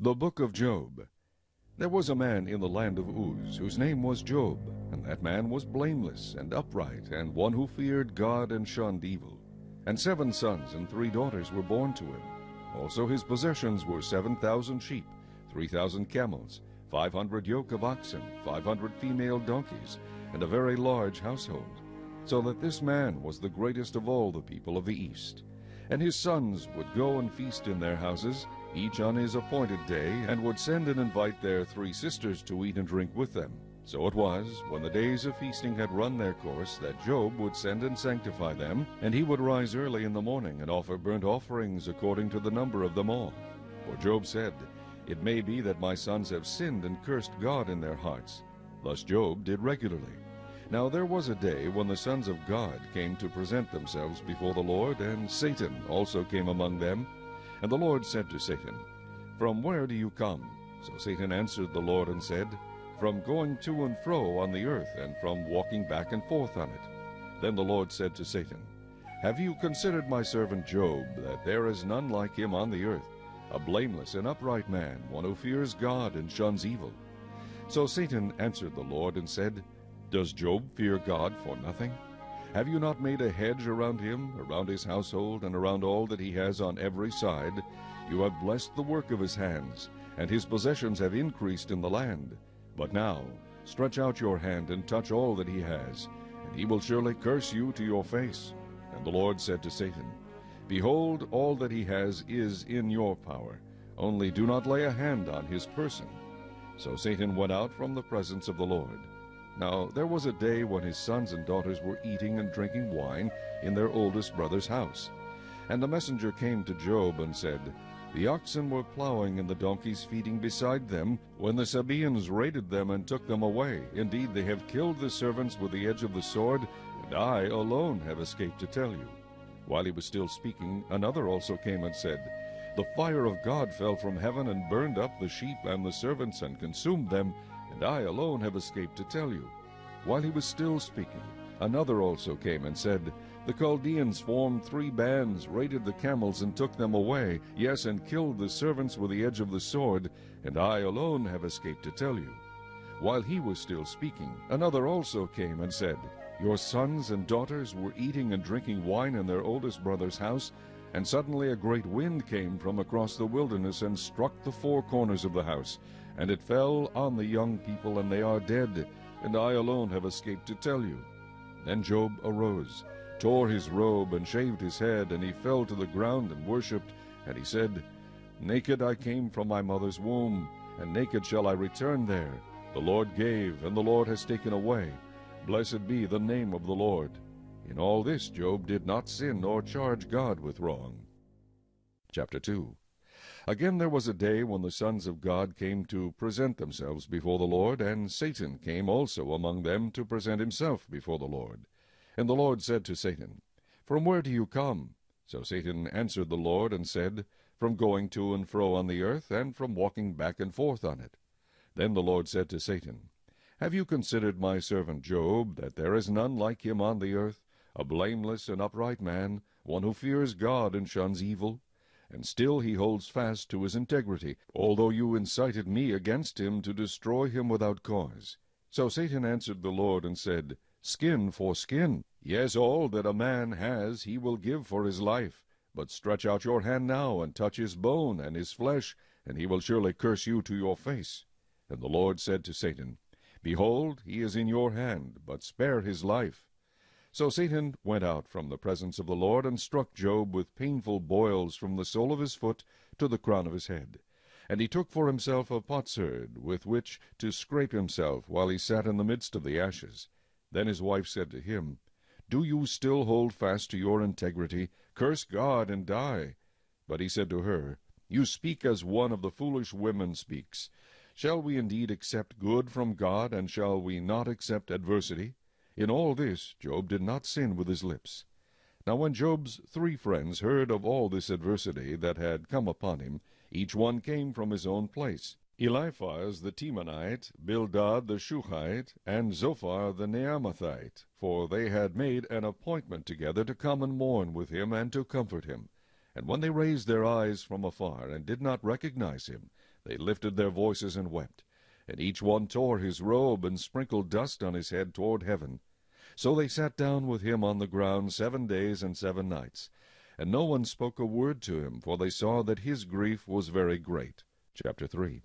The Book of Job. There was a man in the land of Uz, whose name was Job, and that man was blameless and upright, and one who feared God and shunned evil. And 7 sons and 3 daughters were born to him. Also his possessions were 7,000 sheep, 3,000 camels, 500 yoke of oxen, 500 female donkeys, and a very large household, so that this man was the greatest of all the people of the East. And his sons would go and feast in their houses, each on his appointed day, and would send and invite their 3 sisters to eat and drink with them. So it was, when the days of feasting had run their course, that Job would send and sanctify them, and he would rise early in the morning and offer burnt offerings according to the number of them all. For Job said, "It may be that my sons have sinned and cursed God in their hearts." Thus Job did regularly. Now there was a day when the sons of God came to present themselves before the Lord, and Satan also came among them. And the Lord said to Satan, "From where do you come?" So Satan answered the Lord and said, "From going to and fro on the earth, and from walking back and forth on it." Then the Lord said to Satan, "Have you considered my servant Job, that there is none like him on the earth, a blameless and upright man, one who fears God and shuns evil?" So Satan answered the Lord and said, "Does Job fear God for nothing? Have you not made a hedge around him, around his household, and around all that he has on every side? You have blessed the work of his hands, and his possessions have increased in the land. But now stretch out your hand and touch all that he has, and he will surely curse you to your face." And the Lord said to Satan, "Behold, all that he has is in your power. Only do not lay a hand on his person." So Satan went out from the presence of the Lord. Now there was a day when his sons and daughters were eating and drinking wine in their oldest brother's house. And the messenger came to Job and said, "The oxen were plowing and the donkeys feeding beside them, when the Sabaeans raided them and took them away. Indeed, they have killed the servants with the edge of the sword, and I alone have escaped to tell you." While he was still speaking, another also came and said, "The fire of God fell from heaven and burned up the sheep and the servants and consumed them, and I alone have escaped to tell you." While he was still speaking, another also came and said, "The Chaldeans formed 3 bands, raided the camels, and took them away, yes, and killed the servants with the edge of the sword, and I alone have escaped to tell you." While he was still speaking, another also came and said, "Your sons and daughters were eating and drinking wine in their oldest brother's house, and suddenly a great wind came from across the wilderness and struck the 4 corners of the house, and it fell on the young people, and they are dead, and I alone have escaped to tell you." Then Job arose, tore his robe, and shaved his head, and he fell to the ground and worshipped, and he said, "Naked I came from my mother's womb, and naked shall I return there. The Lord gave, and the Lord has taken away. Blessed be the name of the Lord." In all this Job did not sin nor charge God with wrong. Chapter 2. Again there was a day when the sons of God came to present themselves before the Lord, and Satan came also among them to present himself before the Lord. And the Lord said to Satan, "From where do you come?" So Satan answered the Lord and said, "From going to and fro on the earth, and from walking back and forth on it." Then the Lord said to Satan, "Have you considered my servant Job, that there is none like him on the earth, a blameless and upright man, one who fears God and shuns evil? And still he holds fast to his integrity, although you incited me against him to destroy him without cause." So Satan answered the Lord and said, "Skin for skin. Yes, all that a man has he will give for his life. But stretch out your hand now, and touch his bone and his flesh, and he will surely curse you to your face." And the Lord said to Satan, "Behold, he is in your hand, but spare his life." So Satan went out from the presence of the Lord, and struck Job with painful boils from the sole of his foot to the crown of his head. And he took for himself a potsherd with which to scrape himself while he sat in the midst of the ashes. Then his wife said to him, "Do you still hold fast to your integrity? Curse God and die." But he said to her, "You speak as one of the foolish women speaks. Shall we indeed accept good from God, and shall we not accept adversity?" In all this Job did not sin with his lips. Now when Job's 3 friends heard of all this adversity that had come upon him, each one came from his own place. Eliphaz the Temanite, Bildad the Shuhite, and Zophar the Naamathite, for they had made an appointment together to come and mourn with him and to comfort him. And when they raised their eyes from afar, and did not recognize him, They lifted their voices and wept, and each one tore his robe and sprinkled dust on his head toward heaven. So they sat down with him on the ground 7 days and 7 nights, and no one spoke a word to him, for they saw that his grief was very great. Chapter 3.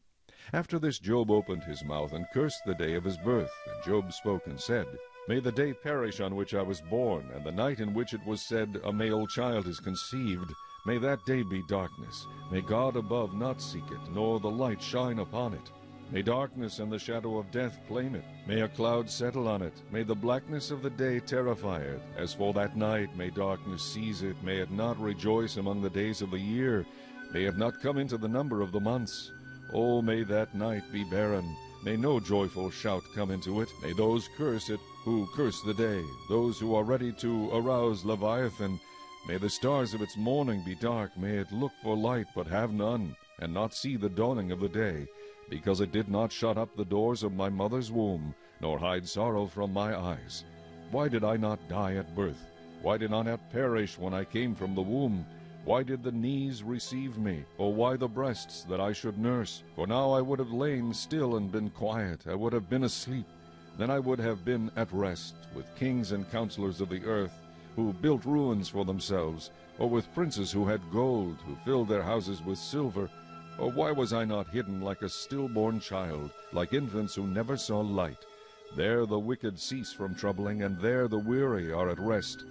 After this Job opened his mouth and cursed the day of his birth. And Job spoke and said, May the day perish on which I was born, and the night in which it was said, A male child is conceived. May that day be darkness. May God above not seek it, nor the light shine upon it. May darkness and the shadow of death claim it. May a cloud settle on it. May the blackness of the day terrify it. As for that night, may darkness seize it. May it not rejoice among the days of the year. May it not come into the number of the months. Oh, may that night be barren. May no joyful shout come into it. May those curse it who curse the day, those who are ready to arouse Leviathan. May the stars of its morning be dark. May it look for light, but have none, and not see the dawning of the day, because it did not shut up the doors of my mother's womb, nor hide sorrow from my eyes. Why did I not die at birth? Why did I not perish when I came from the womb? Why did the knees receive me? Or why the breasts that I should nurse? For now I would have lain still and been quiet. I would have been asleep. Then I would have been at rest with kings and counselors of the earth, who built ruins for themselves, or with princes who had gold, who filled their houses with silver. Or why was I not hidden like a stillborn child, like infants who never saw light? There the wicked cease from troubling, and there the weary are at rest.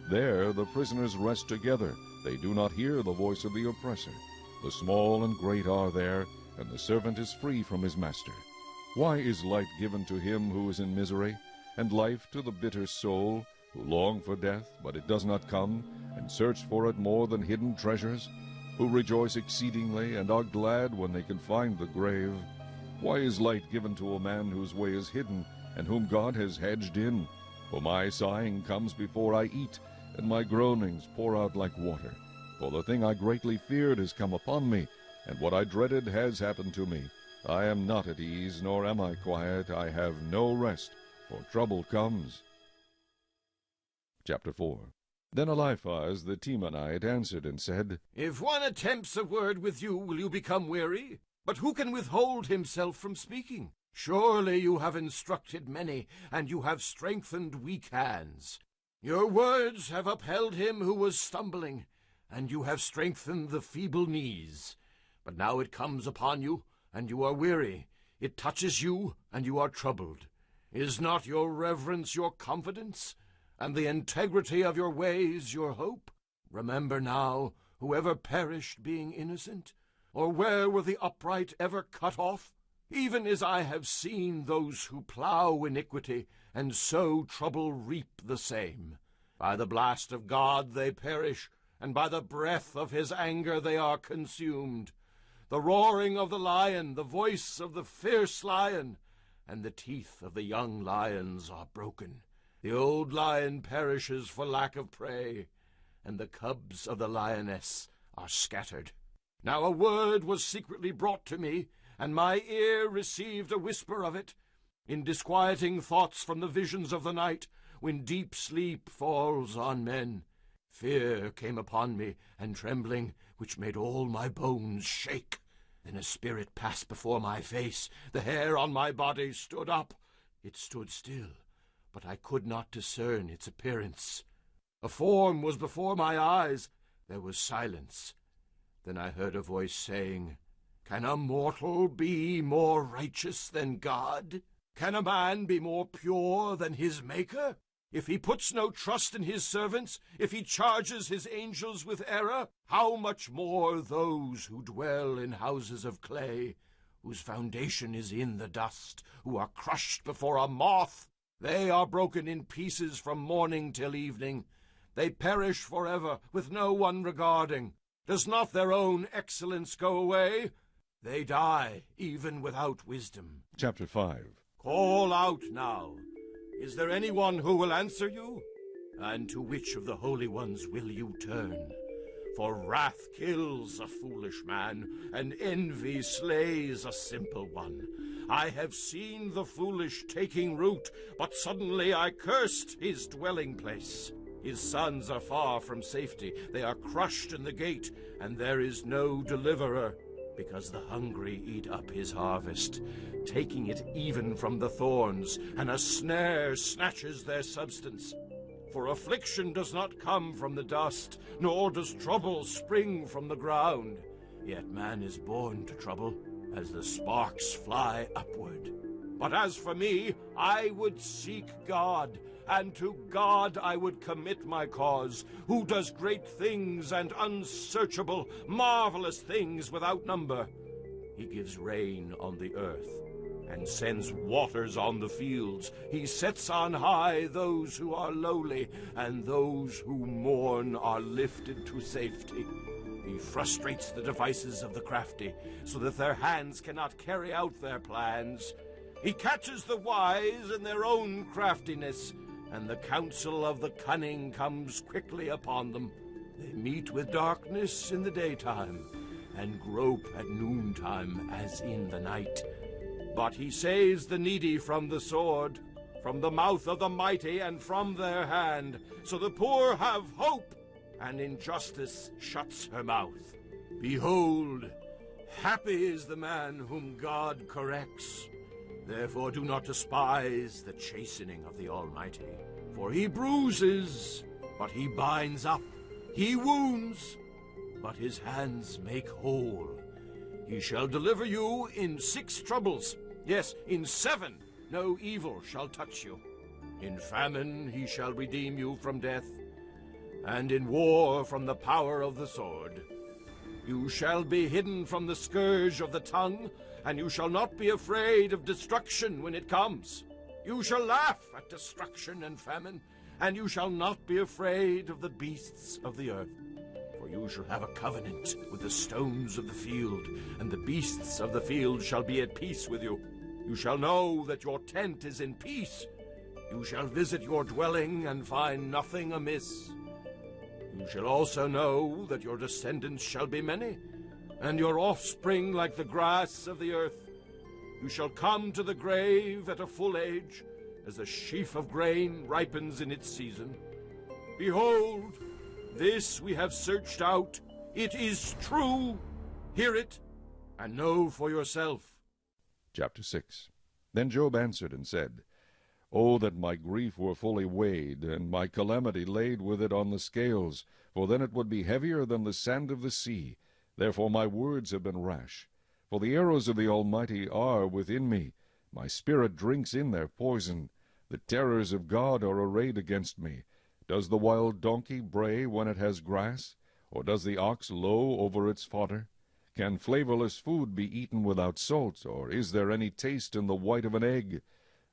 There the prisoners rest together. They do not hear the voice of the oppressor. The small and great are there, and the servant is free from his master. Why is light given to him who is in misery, and life to the bitter soul, who long for death, but it does not come, and search for it more than hidden treasures, who rejoice exceedingly, and are glad when they can find the grave? Why is light given to a man whose way is hidden, and whom God has hedged in? For my sighing comes before I eat, and my groanings pour out like water. For the thing I greatly feared has come upon me, and what I dreaded has happened to me. I am not at ease, nor am I quiet. I have no rest, for trouble comes. Chapter 4. Then Eliphaz the Temanite answered and said, If one attempts a word with you, will you become weary? But who can withhold himself from speaking? Surely you have instructed many, and you have strengthened weak hands. Your words have upheld him who was stumbling, and you have strengthened the feeble knees. But now it comes upon you, and you are weary. It touches you, and you are troubled. Is not your reverence your confidence, and the integrity of your ways your hope? Remember now, whoever perished being innocent, or where were the upright ever cut off? Even as I have seen those who plough iniquity, and sow trouble reap the same. By the blast of God they perish, and by the breath of his anger they are consumed. The roaring of the lion, the voice of the fierce lion, and the teeth of the young lions are broken. The old lion perishes for lack of prey, and the cubs of the lioness are scattered. Now a word was secretly brought to me, and my ear received a whisper of it, in disquieting thoughts from the visions of the night, when deep sleep falls on men. Fear came upon me, and trembling, which made all my bones shake. Then a spirit passed before my face. The hair on my body stood up. It stood still, but I could not discern its appearance. A form was before my eyes. There was silence. Then I heard a voice saying, Can a mortal be more righteous than God? Can a man be more pure than his Maker? If he puts no trust in his servants, if he charges his angels with error, how much more those who dwell in houses of clay, whose foundation is in the dust, who are crushed before a moth? They are broken in pieces from morning till evening. They perish forever, with no one regarding. Does not their own excellence go away? They die, even without wisdom. Chapter 5. Call out now. Is there anyone who will answer you? And to which of the holy ones will you turn? For wrath kills a foolish man, and envy slays a simple one. I have seen the foolish taking root, but suddenly I cursed his dwelling place. His sons are far from safety. They are crushed in the gate, and there is no deliverer. because the hungry eat up his harvest, taking it even from the thorns, and a snare snatches their substance. For affliction does not come from the dust, nor does trouble spring from the ground. Yet man is born to trouble, as the sparks fly upward. But as for me, I would seek God, and to God I would commit my cause, who does great things and unsearchable, marvelous things without number. He gives rain on the earth, and sends waters on the fields. He sets on high those who are lowly, and those who mourn are lifted to safety. He frustrates the devices of the crafty, so that their hands cannot carry out their plans. He catches the wise in their own craftiness, and the counsel of the cunning comes quickly upon them. They meet with darkness in the daytime, and grope at noontime as in the night. But he saves the needy from the sword, from the mouth of the mighty, and from their hand. So the poor have hope, and injustice shuts her mouth. Behold, happy is the man whom God corrects. Therefore do not despise the chastening of the Almighty. For he bruises, but he binds up. He wounds, but his hands make whole. He shall deliver you in 6 troubles. Yes, in 7 no evil shall touch you. In famine he shall redeem you from death, and in war from the power of the sword. You shall be hidden from the scourge of the tongue, and you shall not be afraid of destruction when it comes. You shall laugh at destruction and famine, and you shall not be afraid of the beasts of the earth. For you shall have a covenant with the stones of the field, and the beasts of the field shall be at peace with you. You shall know that your tent is in peace. You shall visit your dwelling and find nothing amiss. You shall also know that your descendants shall be many, and your offspring like the grass of the earth. You shall come to the grave at a full age, as a sheaf of grain ripens in its season. Behold, this we have searched out. It is true. Hear it, and know for yourself. Chapter 6. Then Job answered and said, O that my grief were fully weighed, and my calamity laid with it on the scales, for then it would be heavier than the sand of the sea. Therefore my words have been rash. For the arrows of the Almighty are within me. My spirit drinks in their poison. The terrors of God are arrayed against me. Does the wild donkey bray when it has grass? Or does the ox low over its fodder? Can flavorless food be eaten without salt, or is there any taste in the white of an egg?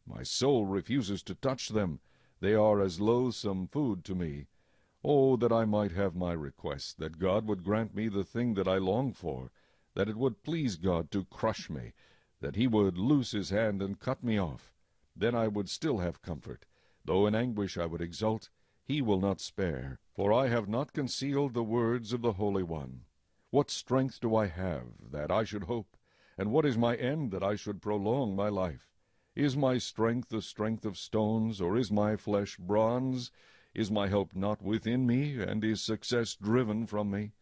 My soul refuses to touch them. They are as loathsome food to me. Oh, that I might have my request, that God would grant me the thing that I long for, that it would please God to crush me, that he would loose his hand and cut me off. Then I would still have comfort. Though in anguish I would exult, he will not spare. For I have not concealed the words of the Holy One. What strength do I have, that I should hope? And what is my end, that I should prolong my life? Is my strength the strength of stones, or is my flesh bronze? Is my help not within me, and is success driven from me?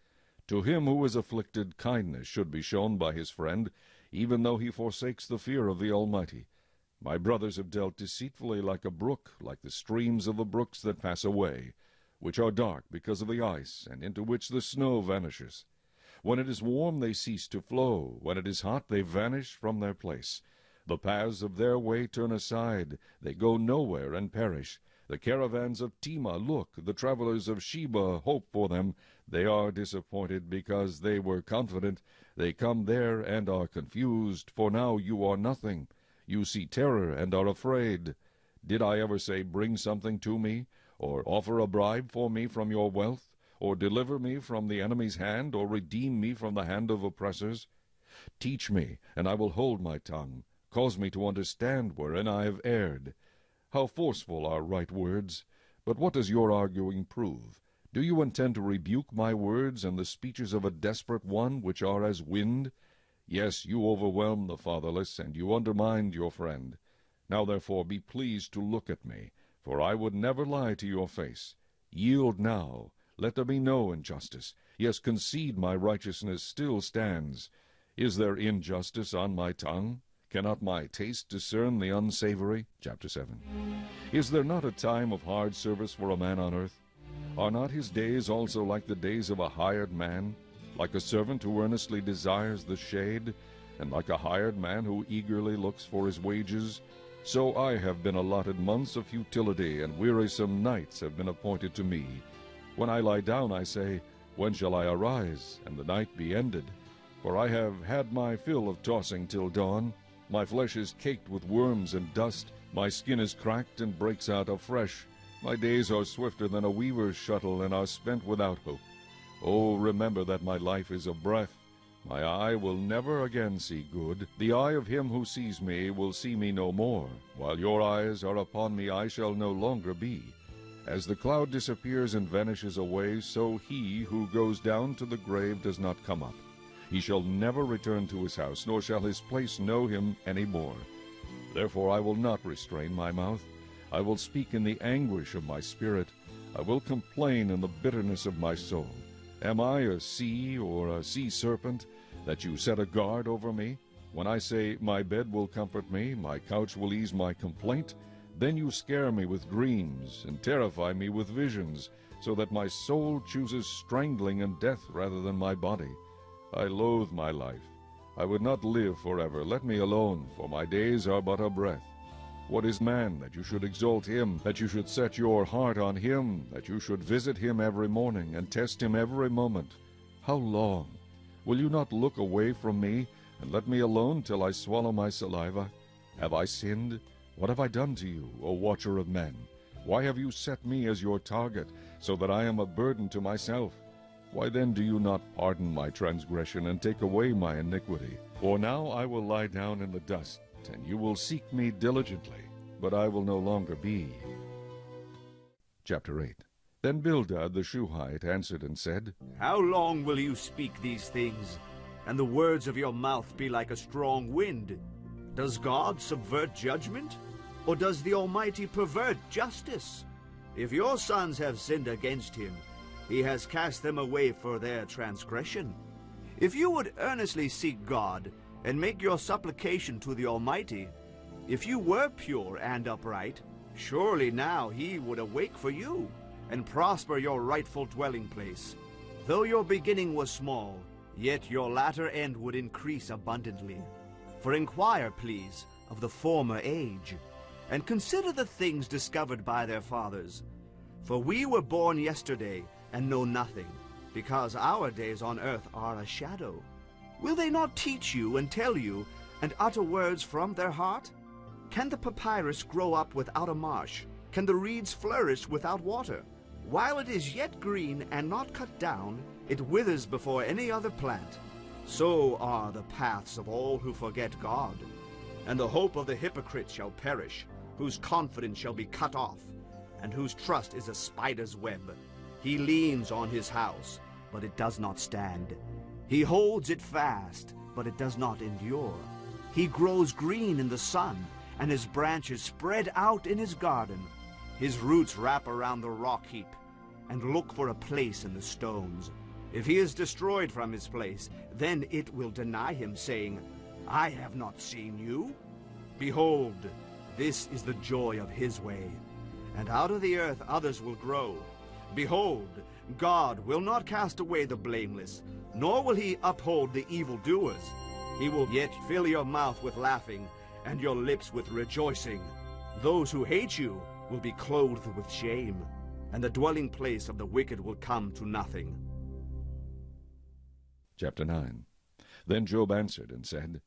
To him who is afflicted kindness should be shown by his friend, even though he forsakes the fear of the Almighty. My brothers have dealt deceitfully like a brook, like the streams of the brooks that pass away, which are dark because of the ice, and into which the snow vanishes. When it is warm they cease to flow, when it is hot they vanish from their place. The paths of their way turn aside, they go nowhere and perish. The caravans of Tema look, the travelers of Sheba hope for them. They are disappointed because they were confident. They come there and are confused, for now you are nothing. You see terror and are afraid. Did I ever say, bring something to me, or offer a bribe for me from your wealth, or deliver me from the enemy's hand, or redeem me from the hand of oppressors? Teach me, and I will hold my tongue. Cause me to understand wherein I have erred. How forceful are right words! But what does your arguing prove? Do you intend to rebuke my words and the speeches of a desperate one, which are as wind? Yes, you overwhelm the fatherless, and you undermined your friend. Now therefore be pleased to look at me, for I would never lie to your face. Yield now, let there be no injustice. Yes, concede my righteousness still stands. Is there injustice on my tongue? Cannot my taste discern the unsavory? Chapter 7. Is there not a time of hard service for a man on earth? Are not his days also like the days of a hired man, like a servant who earnestly desires the shade, and like a hired man who eagerly looks for his wages? So I have been allotted months of futility, and wearisome nights have been appointed to me. When I lie down, I say, when shall I arise, and the night be ended? For I have had my fill of tossing till dawn. My flesh is caked with worms and dust. My skin is cracked and breaks out afresh. My days are swifter than a weaver's shuttle, and are spent without hope. Oh, remember that my life is a breath. My eye will never again see good. The eye of him who sees me will see me no more. While your eyes are upon me, I shall no longer be. As the cloud disappears and vanishes away, so he who goes down to the grave does not come up. He shall never return to his house, nor shall his place know him any more. Therefore I will not restrain my mouth. I will speak in the anguish of my spirit. I will complain in the bitterness of my soul. Am I a sea or a sea serpent, that you set a guard over me? When I say, my bed will comfort me, my couch will ease my complaint, then you scare me with dreams, and terrify me with visions, so that my soul chooses strangling and death rather than my body. I loathe my life. I would not live forever. Let me alone, for my days are but a breath. What is man, that you should exalt him, that you should set your heart on him, that you should visit him every morning, and test him every moment? How long? Will you not look away from me, and let me alone till I swallow my saliva? Have I sinned? What have I done to you, O watcher of men? Why have you set me as your target, so that I am a burden to myself? Why then do you not pardon my transgression, and take away my iniquity? For now I will lie down in the dust, and you will seek me diligently, but I will no longer be. Chapter 8. Then Bildad the Shuhite answered and said, How long will you speak these things, and the words of your mouth be like a strong wind? Does God subvert judgment, or does the Almighty pervert justice? If your sons have sinned against him, he has cast them away for their transgression. If you would earnestly seek God, and make your supplication to the Almighty, if you were pure and upright, surely now he would awake for you, and prosper your rightful dwelling place. Though your beginning was small, yet your latter end would increase abundantly. For inquire, please, of the former age, and consider the things discovered by their fathers. For we were born yesterday, and know nothing, because our days on earth are a shadow. Will they not teach you and tell you, and utter words from their heart? Can the papyrus grow up without a marsh? Can the reeds flourish without water? While it is yet green and not cut down, it withers before any other plant. So are the paths of all who forget God. And the hope of the hypocrite shall perish, whose confidence shall be cut off, and whose trust is a spider's web. He leans on his house, but it does not stand. He holds it fast, but it does not endure. He grows green in the sun, and his branches spread out in his garden. His roots wrap around the rock heap, and look for a place in the stones. If he is destroyed from his place, then it will deny him, saying, I have not seen you. Behold, this is the joy of his way, and out of the earth others will grow. Behold, God will not cast away the blameless, nor will he uphold the evildoers. He will yet fill your mouth with laughing, and your lips with rejoicing. Those who hate you will be clothed with shame, and the dwelling place of the wicked will come to nothing. Chapter 9. Then Job answered and said,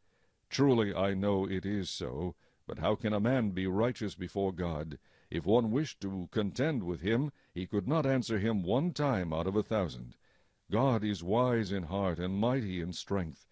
Truly I know it is so, but how can a man be righteous before God? If one wished to contend with him, he could not answer him 1 time out of 1,000. God is wise in heart and mighty in strength.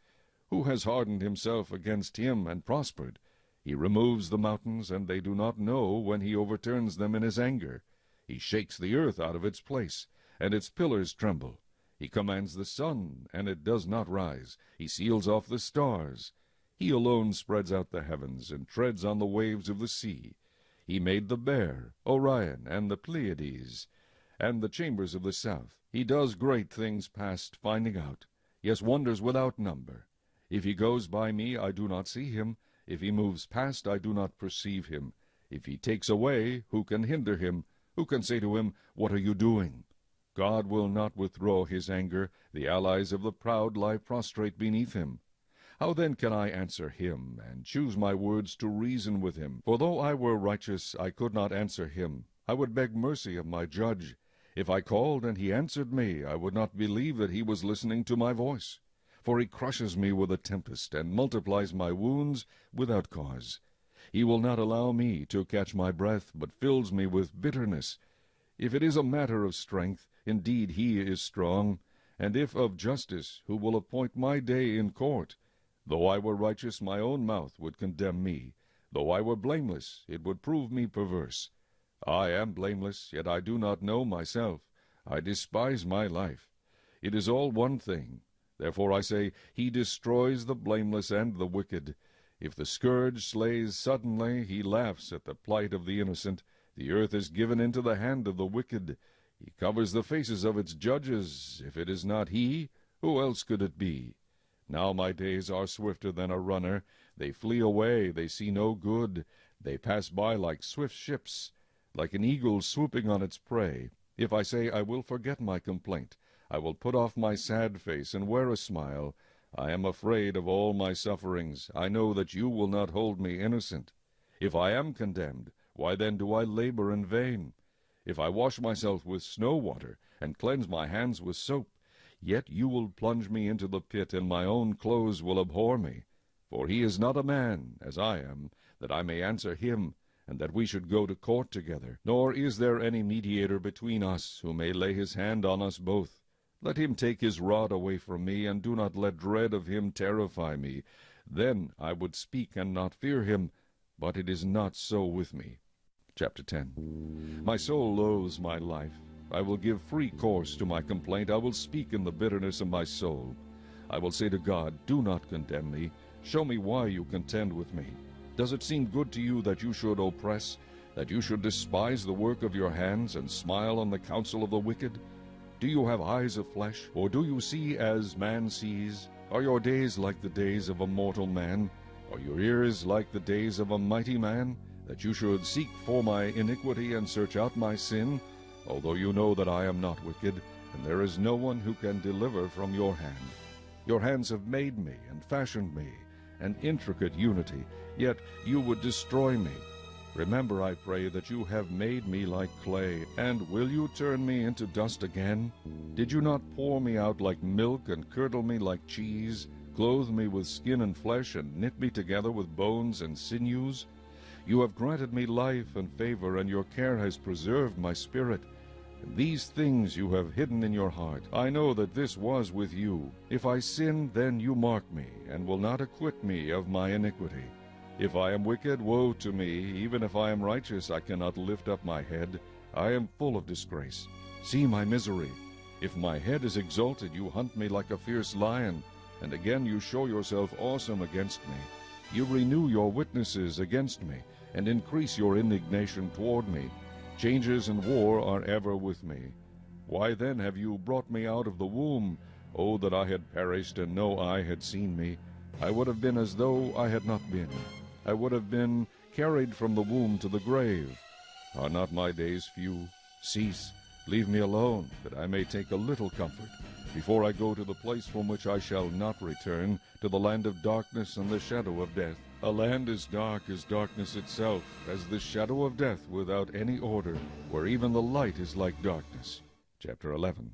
Who has hardened himself against him and prospered? He removes the mountains, and they do not know when he overturns them in his anger. He shakes the earth out of its place, and its pillars tremble. He commands the sun, and it does not rise. He seals off the stars. He alone spreads out the heavens, and treads on the waves of the sea. He made the Bear, Orion, and the Pleiades, and the chambers of the south. He does great things past finding out, yes, wonders without number. If he goes by me, I do not see him. If he moves past, I do not perceive him. If he takes away, who can hinder him? Who can say to him, What are you doing? God will not withdraw his anger. The allies of the proud lie prostrate beneath him. How then can I answer him, and choose my words to reason with him? For though I were righteous, I could not answer him. I would beg mercy of my judge. If I called and he answered me, I would not believe that he was listening to my voice. For he crushes me with a tempest, and multiplies my wounds without cause. He will not allow me to catch my breath, but fills me with bitterness. If it is a matter of strength, indeed he is strong. And if of justice, who will appoint my day in court? Though I were righteous, my own mouth would condemn me. Though I were blameless, it would prove me perverse. I am blameless, yet I do not know myself. I despise my life. It is all one thing. Therefore I say, he destroys the blameless and the wicked. If the scourge slays suddenly, he laughs at the plight of the innocent. The earth is given into the hand of the wicked. He covers the faces of its judges. If it is not he, who else could it be? Now my days are swifter than a runner. They flee away, they see no good. They pass by like swift ships, like an eagle swooping on its prey. If I say, I will forget my complaint, I will put off my sad face and wear a smile. I am afraid of all my sufferings. I know that you will not hold me innocent. If I am condemned, why then do I labor in vain? If I wash myself with snow water, and cleanse my hands with soap, yet you will plunge me into the pit, and my own clothes will abhor me. For he is not a man, as I am, that I may answer him, and that we should go to court together. Nor is there any mediator between us, who may lay his hand on us both. Let him take his rod away from me, and do not let dread of him terrify me. Then I would speak and not fear him, but it is not so with me. Chapter 10. My soul loathes my life. I will give free course to my complaint. I will speak in the bitterness of my soul. I will say to God, do not condemn me. Show me why you contend with me. Does it seem good to you that you should oppress, that you should despise the work of your hands, and smile on the counsel of the wicked? Do you have eyes of flesh, or do you see as man sees? Are your days like the days of a mortal man? Are your years like the days of a mighty man, that you should seek for my iniquity and search out my sin? Although you know that I am not wicked, and there is no one who can deliver from your hand. Your hands have made me and fashioned me, an intricate unity, yet you would destroy me. Remember, I pray, that you have made me like clay, and will you turn me into dust again? Did you not pour me out like milk, and curdle me like cheese, clothe me with skin and flesh, and knit me together with bones and sinews? You have granted me life and favor, and your care has preserved my spirit. And these things you have hidden in your heart. I know that this was with you. If I sin, then you mark me, and will not acquit me of my iniquity. If I am wicked, woe to me. Even if I am righteous, I cannot lift up my head. I am full of disgrace. See my misery. If my head is exalted, you hunt me like a fierce lion, and again you show yourself awesome against me. You renew your witnesses against me, and increase your indignation toward me. Changes and war are ever with me. Why then have you brought me out of the womb? Oh, that I had perished, and no eye had seen me. I would have been as though I had not been. I would have been carried from the womb to the grave. Are not my days few? Cease, leave me alone, that I may take a little comfort, before I go to the place from which I shall not return, to the land of darkness and the shadow of death. A land as dark as darkness itself, as the shadow of death without any order, where even the light is like darkness. Chapter 11.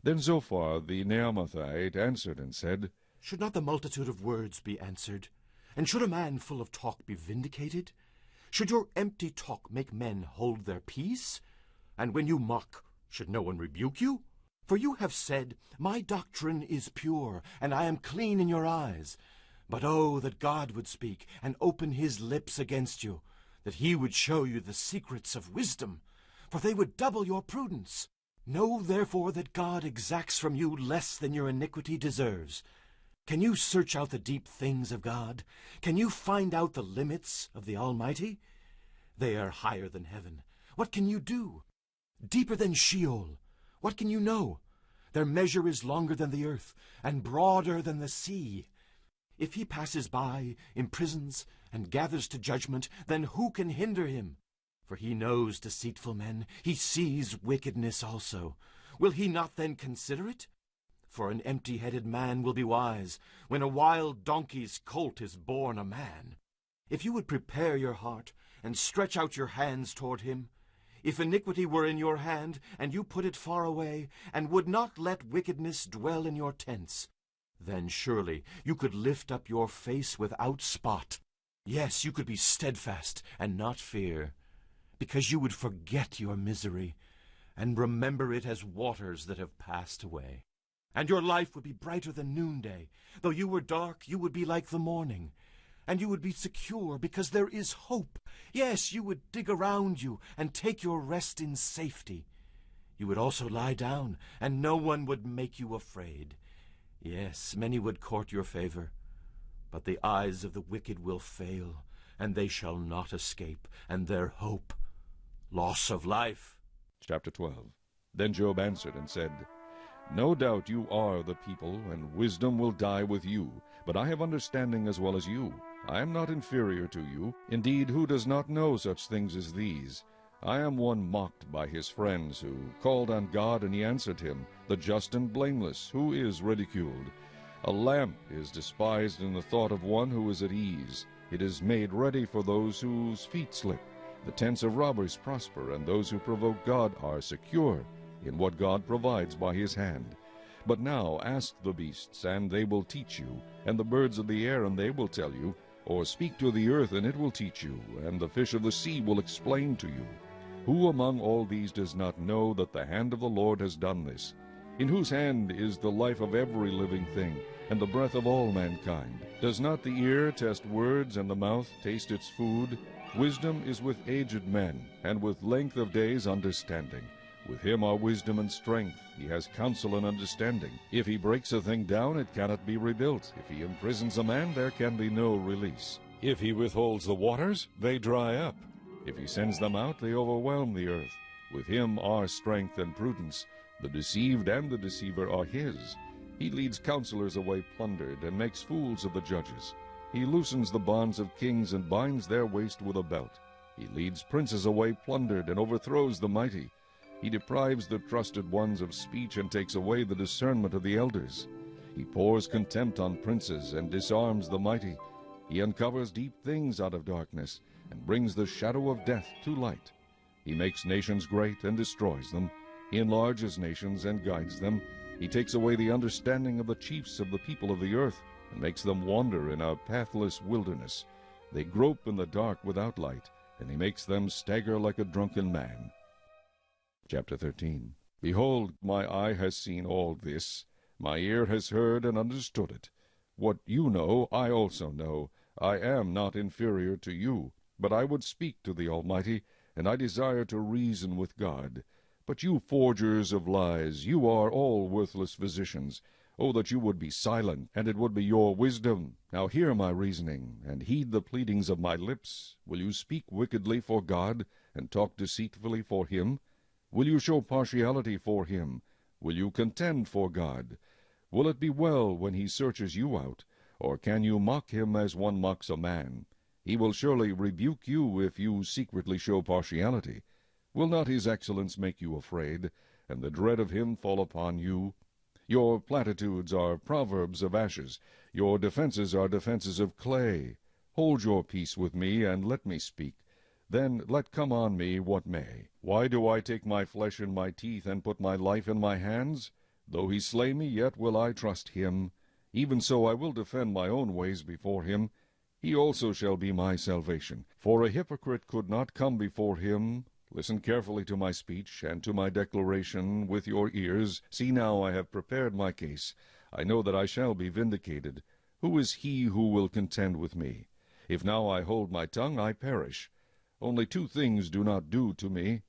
Then Zophar the Naamathite answered and said, Should not the multitude of words be answered? And should a man full of talk be vindicated? Should your empty talk make men hold their peace? And when you mock, should no one rebuke you? For you have said, My doctrine is pure, and I am clean in your eyes. But oh, that God would speak, and open his lips against you, that he would show you the secrets of wisdom, for they would double your prudence. Know therefore that God exacts from you less than your iniquity deserves. Can you search out the deep things of God? Can you find out the limits of the Almighty? They are higher than heaven. What can you do? Deeper than Sheol. What can you know? Their measure is longer than the earth, and broader than the sea. If he passes by, imprisons, and gathers to judgment, then who can hinder him? For he knows deceitful men, he sees wickedness also. Will he not then consider it? For an empty-headed man will be wise, when a wild donkey's colt is born a man. If you would prepare your heart, and stretch out your hands toward him, if iniquity were in your hand, and you put it far away, and would not let wickedness dwell in your tents, then surely you could lift up your face without spot. Yes, you could be steadfast and not fear, because you would forget your misery, and remember it as waters that have passed away. And your life would be brighter than noonday. Though you were dark, you would be like the morning. And you would be secure, because there is hope. Yes, you would dig around you and take your rest in safety. You would also lie down, and no one would make you afraid. Yes, many would court your favor, but the eyes of the wicked will fail, and they shall not escape, and their hope, loss of life. Chapter 12. Then Job answered and said, No doubt you are the people, and wisdom will die with you. But I have understanding as well as you. I am not inferior to you. Indeed, who does not know such things as these? I am one mocked by his friends, who called on God, and he answered him, the just and blameless, who is ridiculed. A lamp is despised in the thought of one who is at ease. It is made ready for those whose feet slip. The tents of robbers prosper, and those who provoke God are secure in what God provides by his hand. But now ask the beasts, and they will teach you, and the birds of the air, and they will tell you, or speak to the earth, and it will teach you, and the fish of the sea will explain to you. Who among all these does not know that the hand of the Lord has done this? In whose hand is the life of every living thing, and the breath of all mankind? Does not the ear test words, and the mouth taste its food? Wisdom is with aged men, and with length of days understanding. With him are wisdom and strength. He has counsel and understanding. If he breaks a thing down, it cannot be rebuilt. If he imprisons a man, there can be no release. If he withholds the waters, they dry up. If he sends them out, they overwhelm the earth. With him are strength and prudence. The deceived and the deceiver are his. He leads counselors away plundered, and makes fools of the judges. He loosens the bonds of kings, and binds their waist with a belt. He leads princes away plundered, and overthrows the mighty. He deprives the trusted ones of speech, and takes away the discernment of the elders. He pours contempt on princes, and disarms the mighty. He uncovers deep things out of darkness, and brings the shadow of death to light. He makes nations great, and destroys them. He enlarges nations, and guides them. He takes away the understanding of the chiefs of the people of the earth, and makes them wander in a pathless wilderness. They grope in the dark without light, and he makes them stagger like a drunken man. Chapter 13. Behold, my eye has seen all this. My ear has heard and understood it. What you know, I also know. I am not inferior to you. But I would speak to the Almighty, and I desire to reason with God. But you forgers of lies, you are all worthless physicians. Oh, that you would be silent, and it would be your wisdom. Now hear my reasoning, and heed the pleadings of my lips. Will you speak wickedly for God, and talk deceitfully for him? Will you show partiality for him? Will you contend for God? Will it be well when he searches you out? Or can you mock him as one mocks a man? He will surely rebuke you if you secretly show partiality. Will not his excellence make you afraid, and the dread of him fall upon you? Your platitudes are proverbs of ashes. Your defenses are defenses of clay. Hold your peace with me, and let me speak. Then let come on me what may. Why do I take my flesh in my teeth, and put my life in my hands? Though he slay me, yet will I trust him. Even so I will defend my own ways before him. He also shall be my salvation. For a hypocrite could not come before him. Listen carefully to my speech, and to my declaration with your ears. See now, I have prepared my case. I know that I shall be vindicated. Who is he who will contend with me? If now I hold my tongue, I perish. Only two things do not do to me.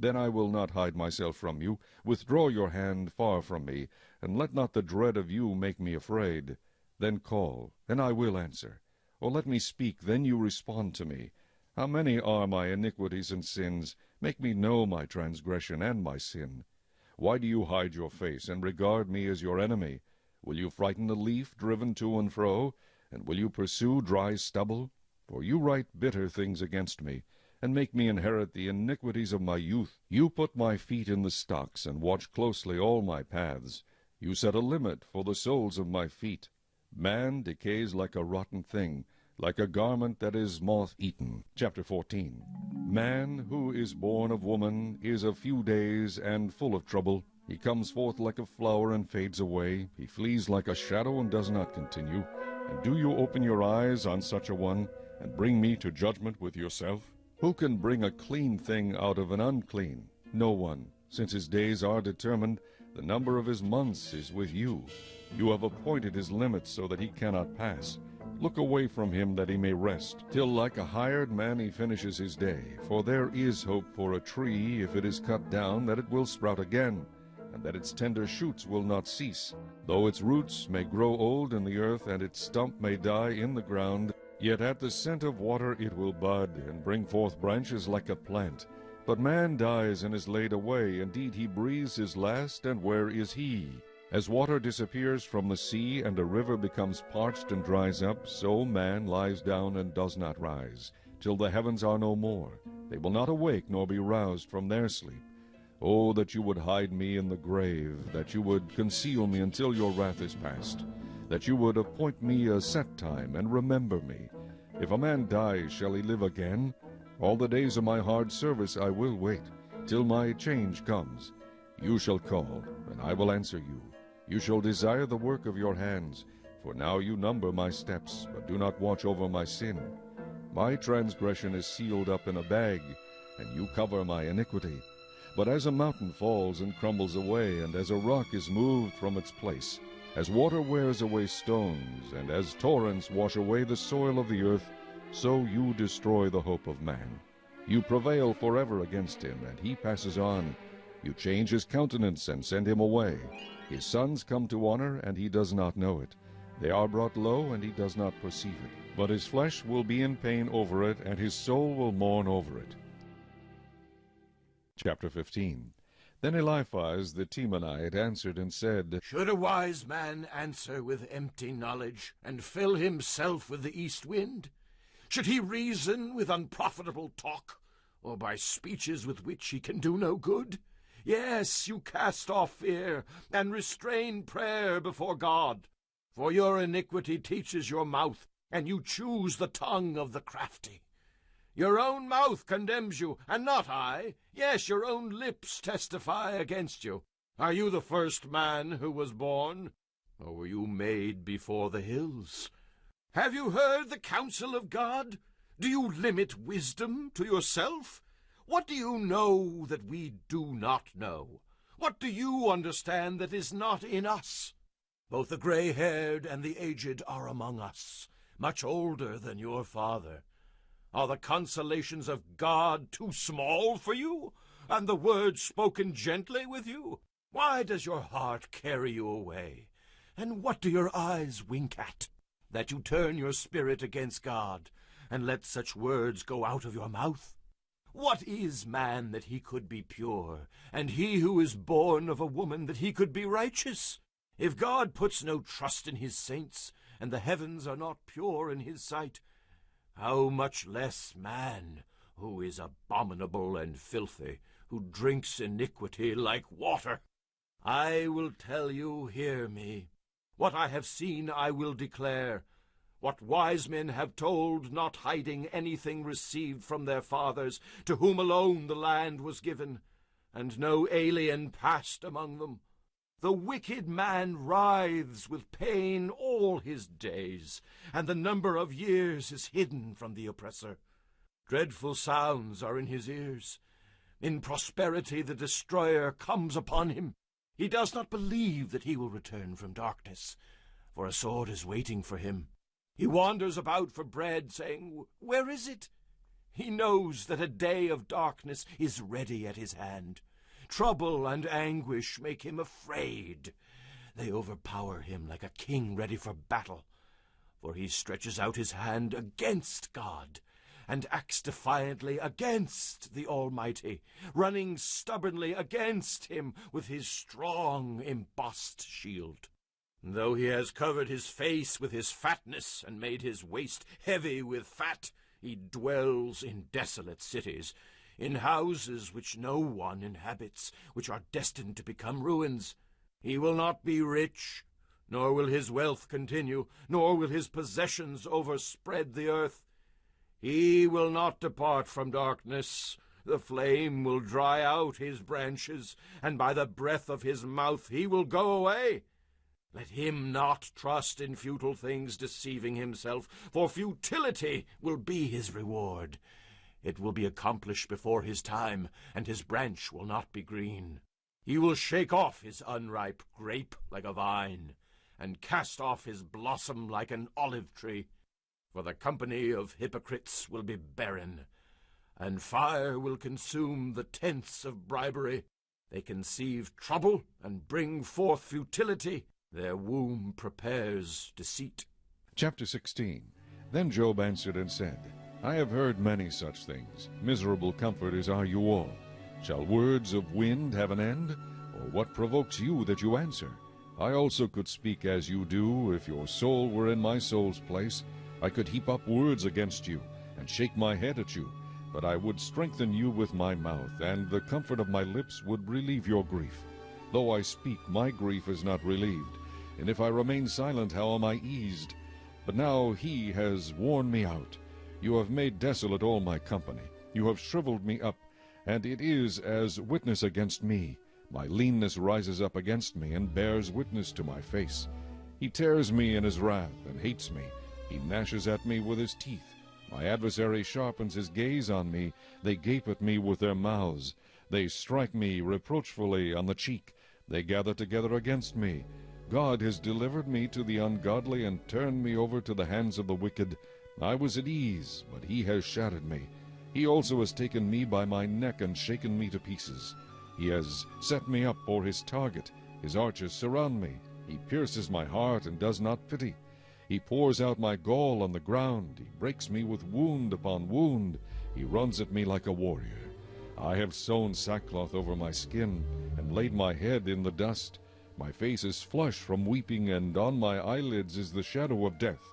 Then I will not hide myself from you. Withdraw your hand far from me, and let not the dread of you make me afraid. Then call, and I will answer. Or let me speak, then you respond to me. How many are my iniquities and sins? Make me know my transgression and my sin. Why do you hide your face, and regard me as your enemy? Will you frighten a leaf driven to and fro? And will you pursue dry stubble? For you write bitter things against me, and make me inherit the iniquities of my youth. You put my feet in the stocks, and watch closely all my paths. You set a limit for the soles of my feet. Man decays like a rotten thing, like a garment that is moth-eaten. Chapter 14. Man who is born of woman is a few days and full of trouble. He comes forth like a flower and fades away. He flees like a shadow and does not continue. And do you open your eyes on such a one, and bring me to judgment with yourself? Who can bring a clean thing out of an unclean? No one, since his days are determined. The number of his months is with you. You have appointed his limits so that he cannot pass. Look away from him that he may rest, till like a hired man he finishes his day. For there is hope for a tree, if it is cut down, that it will sprout again, and that its tender shoots will not cease. Though its roots may grow old in the earth, and its stump may die in the ground, yet at the scent of water it will bud, and bring forth branches like a plant. But man dies and is laid away. Indeed, he breathes his last, and where is he? As water disappears from the sea, and a river becomes parched and dries up, so man lies down and does not rise, till the heavens are no more. They will not awake nor be roused from their sleep. Oh, that you would hide me in the grave, that you would conceal me until your wrath is past, that you would appoint me a set time, and remember me. If a man dies, shall he live again? All the days of my hard service I will wait, till my change comes. You shall call, and I will answer you. You shall desire the work of your hands, for now you number my steps, but do not watch over my sin. My transgression is sealed up in a bag, and you cover my iniquity. But as a mountain falls and crumbles away, and as a rock is moved from its place, as water wears away stones, and as torrents wash away the soil of the earth, so you destroy the hope of man. You prevail forever against him, and he passes on. You change his countenance and send him away. His sons come to honor, and he does not know it. They are brought low, and he does not perceive it. But his flesh will be in pain over it, and his soul will mourn over it. Chapter 15. Then Eliphaz the Temanite answered and said, Should a wise man answer with empty knowledge, and fill himself with the east wind? Should he reason with unprofitable talk, or by speeches with which he can do no good? Yes, you cast off fear, and restrain prayer before God. For your iniquity teaches your mouth, and you choose the tongue of the crafty. Your own mouth condemns you, and not I. Yes, your own lips testify against you. Are you the first man who was born? Or were you made before the hills? Have you heard the counsel of God? Do you limit wisdom to yourself? What do you know that we do not know? What do you understand that is not in us? Both the gray-haired and the aged are among us, much older than your father. Are the consolations of God too small for you, and the words spoken gently with you? Why does your heart carry you away? And what do your eyes wink at? That you turn your spirit against God, and let such words go out of your mouth? What is man that he could be pure, and he who is born of a woman that he could be righteous? If God puts no trust in his saints, and the heavens are not pure in his sight, how much less man, who is abominable and filthy, who drinks iniquity like water? I will tell you, hear me. What I have seen I will declare. What wise men have told, not hiding anything received from their fathers, to whom alone the land was given, and no alien passed among them. The wicked man writhes with pain all his days, and the number of years is hidden from the oppressor. Dreadful sounds are in his ears. In prosperity the destroyer comes upon him. He does not believe that he will return from darkness, for a sword is waiting for him. He wanders about for bread, saying, Where is it? He knows that a day of darkness is ready at his hand. Trouble and anguish make him afraid. They overpower him like a king ready for battle. For he stretches out his hand against God, and acts defiantly against the Almighty, running stubbornly against him with his strong embossed shield. Though he has covered his face with his fatness, and made his waist heavy with fat, he dwells in desolate cities, in houses which no one inhabits, which are destined to become ruins. He will not be rich, nor will his wealth continue, nor will his possessions overspread the earth. He will not depart from darkness. The flame will dry out his branches, and by the breath of his mouth he will go away. Let him not trust in futile things, deceiving himself, for futility will be his reward. It will be accomplished before his time, and his branch will not be green. He will shake off his unripe grape like a vine, and cast off his blossom like an olive tree. For the company of hypocrites will be barren, and fire will consume the tents of bribery. They conceive trouble and bring forth futility. Their womb prepares deceit. Chapter 16. Then Job answered and said, I have heard many such things. Miserable comforters are you all. Shall words of wind have an end? Or what provokes you that you answer? I also could speak as you do, if your soul were in my soul's place. I could heap up words against you, and shake my head at you. But I would strengthen you with my mouth, and the comfort of my lips would relieve your grief. Though I speak, my grief is not relieved, and if I remain silent, how am I eased? But now he has worn me out. You have made desolate all my company. You have shriveled me up, and it is as witness against me. My leanness rises up against me, and bears witness to my face. He tears me in his wrath, and hates me. He gnashes at me with his teeth. My adversary sharpens his gaze on me. They gape at me with their mouths. They strike me reproachfully on the cheek. They gather together against me. God has delivered me to the ungodly, and turned me over to the hands of the wicked. I was at ease, but he has shattered me. He also has taken me by my neck, and shaken me to pieces. He has set me up for his target. His archers surround me. He pierces my heart, and does not pity. He pours out my gall on the ground. He breaks me with wound upon wound. He runs at me like a warrior. I have sewn sackcloth over my skin, and laid my head in the dust. My face is flushed from weeping, and on my eyelids is the shadow of death.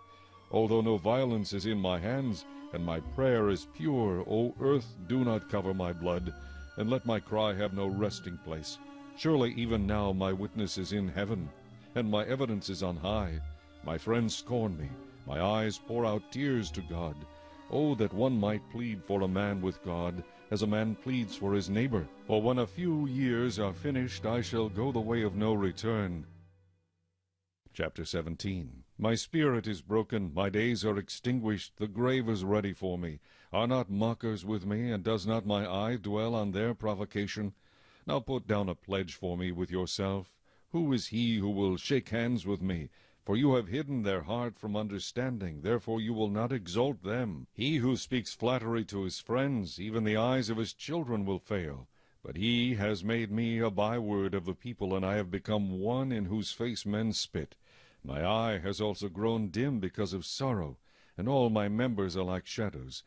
Although no violence is in my hands, and my prayer is pure, O earth, do not cover my blood, and let my cry have no resting place. Surely even now my witness is in heaven, and my evidence is on high. My friends scorn me. My eyes pour out tears to God. Oh, that one might plead for a man with God, as a man pleads for his neighbor. For when a few years are finished, I shall go the way of no return. Chapter 17. My spirit is broken, my days are extinguished, the grave is ready for me. Are not mockers with me, and does not my eye dwell on their provocation? Now put down a pledge for me with yourself. Who is he who will shake hands with me? For you have hidden their heart from understanding, therefore you will not exalt them. He who speaks flattery to his friends, even the eyes of his children will fail. But he has made me a byword of the people, and I have become one in whose face men spit. My eye has also grown dim because of sorrow, and all my members are like shadows.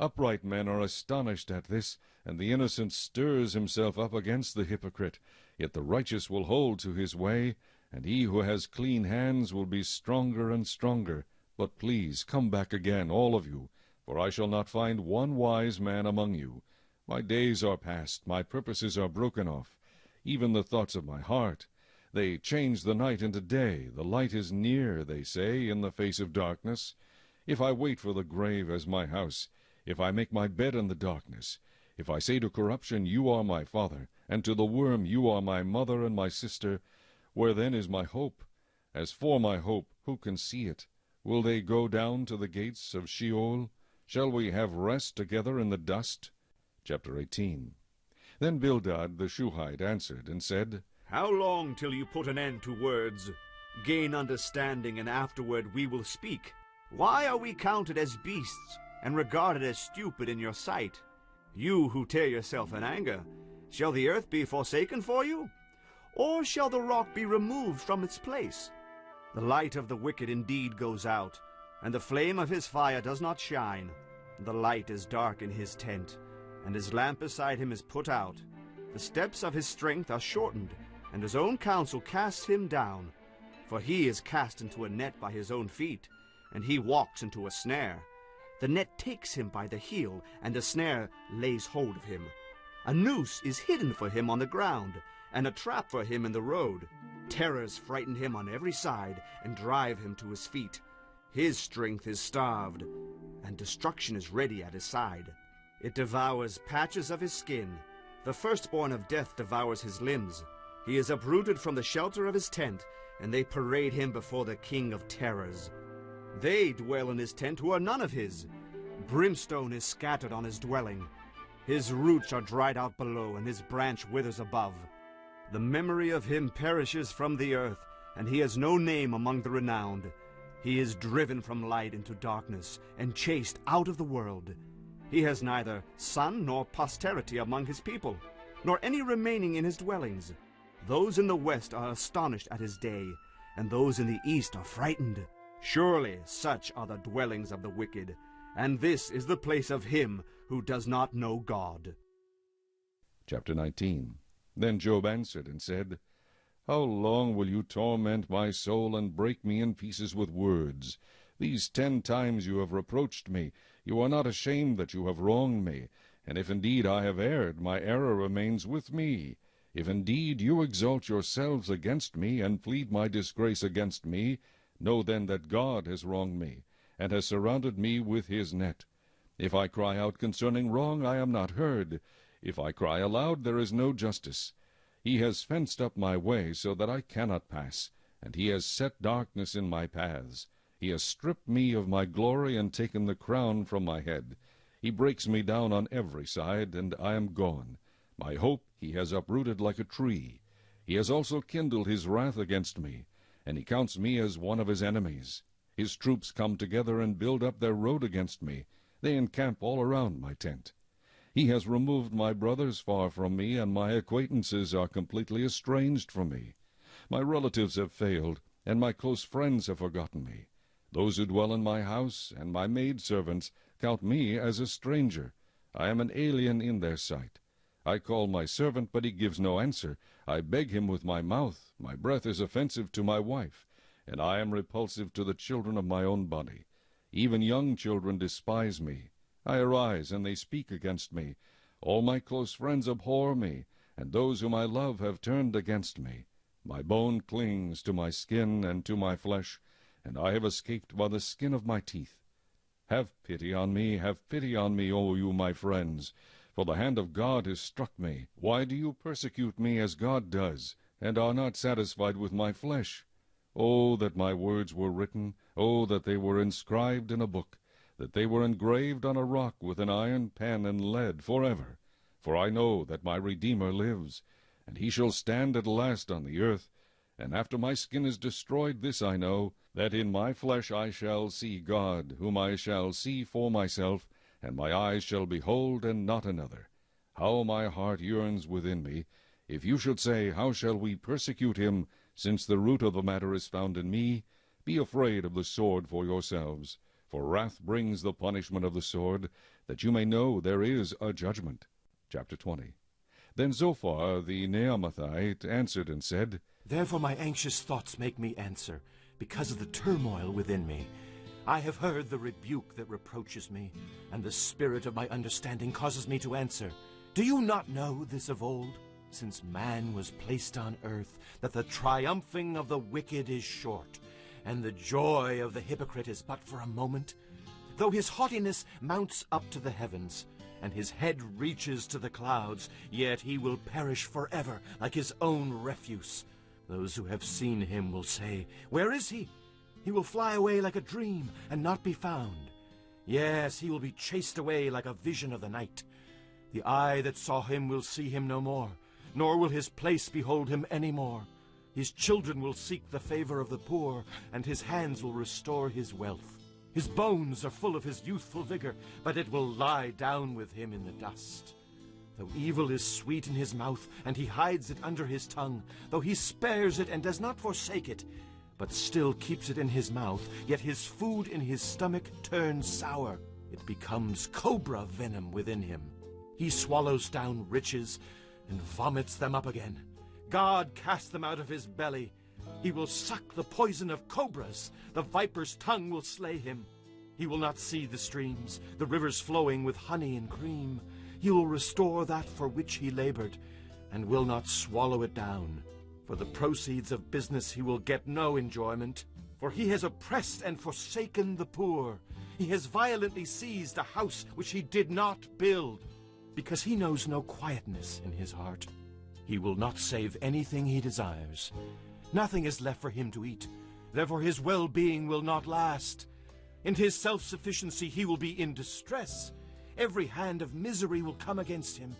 Upright men are astonished at this, and the innocent stirs himself up against the hypocrite. Yet the righteous will hold to his way, and he who has clean hands will be stronger and stronger. But please come back again, all of you, for I shall not find one wise man among you. My days are past, my purposes are broken off, even the thoughts of my heart. They change the night into day. The light is near, they say, in the face of darkness. If I wait for the grave as my house, if I make my bed in the darkness, if I say to corruption, you are my father, and to the worm, you are my mother and my sister, where then is my hope? As for my hope, who can see it? Will they go down to the gates of Sheol? Shall we have rest together in the dust? Chapter 18. Then Bildad the Shuhite answered and said, How long till you put an end to words? Gain understanding, and afterward we will speak. Why are we counted as beasts, and regarded as stupid in your sight? You who tear yourself in anger, shall the earth be forsaken for you? Or shall the rock be removed from its place? The light of the wicked indeed goes out, and the flame of his fire does not shine. The light is dark in his tent, and his lamp beside him is put out. The steps of his strength are shortened, and his own counsel casts him down. For he is cast into a net by his own feet, and he walks into a snare. The net takes him by the heel, and the snare lays hold of him. A noose is hidden for him on the ground, and a trap for him in the road. Terrors frighten him on every side, and drive him to his feet. His strength is starved, and destruction is ready at his side. It devours patches of his skin. The firstborn of death devours his limbs. He is uprooted from the shelter of his tent, and they parade him before the king of terrors. They dwell in his tent who are none of his. Brimstone is scattered on his dwelling. His roots are dried out below, and his branch withers above. The memory of him perishes from the earth, and he has no name among the renowned. He is driven from light into darkness, and chased out of the world. He has neither son nor posterity among his people, nor any remaining in his dwellings. Those in the west are astonished at his day, and those in the east are frightened. Surely such are the dwellings of the wicked, and this is the place of him who does not know God. Chapter 19. Then Job answered and said, How long will you torment my soul and break me in pieces with words? These 10 times you have reproached me. You are not ashamed that you have wronged me. And if indeed I have erred, my error remains with me. If indeed you exalt yourselves against me, and plead my disgrace against me, know then that God has wronged me, and has surrounded me with his net. If I cry out concerning wrong, I am not heard. If I cry aloud, there is no justice. He has fenced up my way, so that I cannot pass, and he has set darkness in my paths. He has stripped me of my glory, and taken the crown from my head. He breaks me down on every side, and I am gone. My hope he has uprooted like a tree. He has also kindled his wrath against me, and he counts me as one of his enemies. His troops come together and build up their road against me. They encamp all around my tent. He has removed my brothers far from me, and my acquaintances are completely estranged from me. My relatives have failed, and my close friends have forgotten me. Those who dwell in my house and my maidservants count me as a stranger. I am an alien in their sight. I call my servant, but he gives no answer. I beg him with my mouth. My breath is offensive to my wife, and I am repulsive to the children of my own body. Even young children despise me. I arise, and they speak against me. All my close friends abhor me, and those whom I love have turned against me. My bone clings to my skin and to my flesh, and I have escaped by the skin of my teeth. Have pity on me, O you my friends, for the hand of God has struck me. Why do you persecute me as God does, and are not satisfied with my flesh? Oh, that my words were written, oh, that they were inscribed in a book, that they were engraved on a rock with an iron pen and lead forever. For I know that my Redeemer lives, and he shall stand at last on the earth. And after my skin is destroyed, this I know, that in my flesh I shall see God, whom I shall see for myself, and my eyes shall behold, and not another. How my heart yearns within me! If you should say, How shall we persecute him, since the root of the matter is found in me? Be afraid of the sword for yourselves, for wrath brings the punishment of the sword, that you may know there is a judgment. Chapter 20. Then Zophar the Naamathite answered and said, Therefore my anxious thoughts make me answer, because of the turmoil within me. I have heard the rebuke that reproaches me, and the spirit of my understanding causes me to answer. Do you not know this of old, since man was placed on earth, that the triumphing of the wicked is short, and the joy of the hypocrite is but for a moment? Though his haughtiness mounts up to the heavens, and his head reaches to the clouds, yet he will perish forever like his own refuse. Those who have seen him will say, Where is he? He will fly away like a dream and not be found. Yes, he will be chased away like a vision of the night. The eye that saw him will see him no more, nor will his place behold him any more. His children will seek the favor of the poor, and his hands will restore his wealth. His bones are full of his youthful vigor, but it will lie down with him in the dust. Though evil is sweet in his mouth, and he hides it under his tongue, though he spares it and does not forsake it, but still keeps it in his mouth, yet his food in his stomach turns sour. It becomes cobra venom within him. He swallows down riches and vomits them up again. God cast them out of his belly. He will suck the poison of cobras. The viper's tongue will slay him. He will not see the streams, the rivers flowing with honey and cream. He will restore that for which he labored, and will not swallow it down. For the proceeds of business he will get no enjoyment. For he has oppressed and forsaken the poor. He has violently seized a house which he did not build. Because he knows no quietness in his heart, he will not save anything he desires. Nothing is left for him to eat. Therefore his well-being will not last. In his self-sufficiency he will be in distress. Every hand of misery will come against him.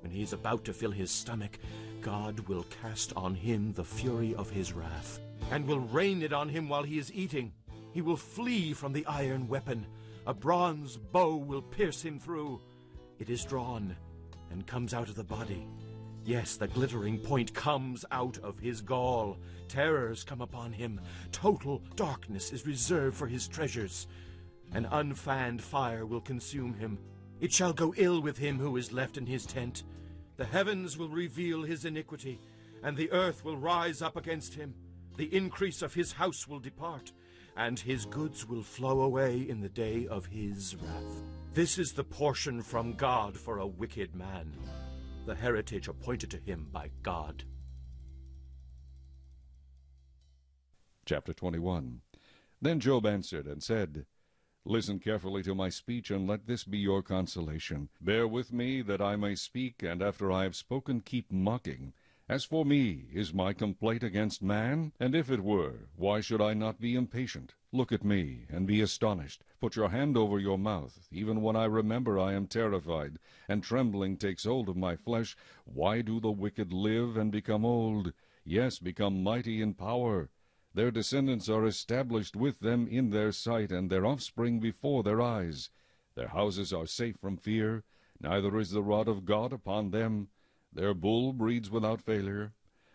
When he is about to fill his stomach, God will cast on him the fury of his wrath, and will rain it on him while he is eating. He will flee from the iron weapon. A bronze bow will pierce him through. It is drawn, and comes out of the body. Yes, the glittering point comes out of his gall. Terrors come upon him. Total darkness is reserved for his treasures. An unfanned fire will consume him. It shall go ill with him who is left in his tent. The heavens will reveal his iniquity, and the earth will rise up against him. The increase of his house will depart, and his goods will flow away in the day of his wrath. This is the portion from God for a wicked man, the heritage appointed to him by God. Chapter 21. Then Job answered and said, Listen carefully to my speech, and let this be your consolation. Bear with me, that I may speak, and after I have spoken keep mocking. As for me, is my complaint against man? And if it were, why should I not be impatient? Look at me, and be astonished. Put your hand over your mouth. Even when I remember I am terrified, and trembling takes hold of my flesh. Why do the wicked live and become old? Yes, become mighty in power. Their descendants are established with them in their sight, and their offspring before their eyes. Their houses are safe from fear, neither is the rod of God upon them. Their bull breeds without failure,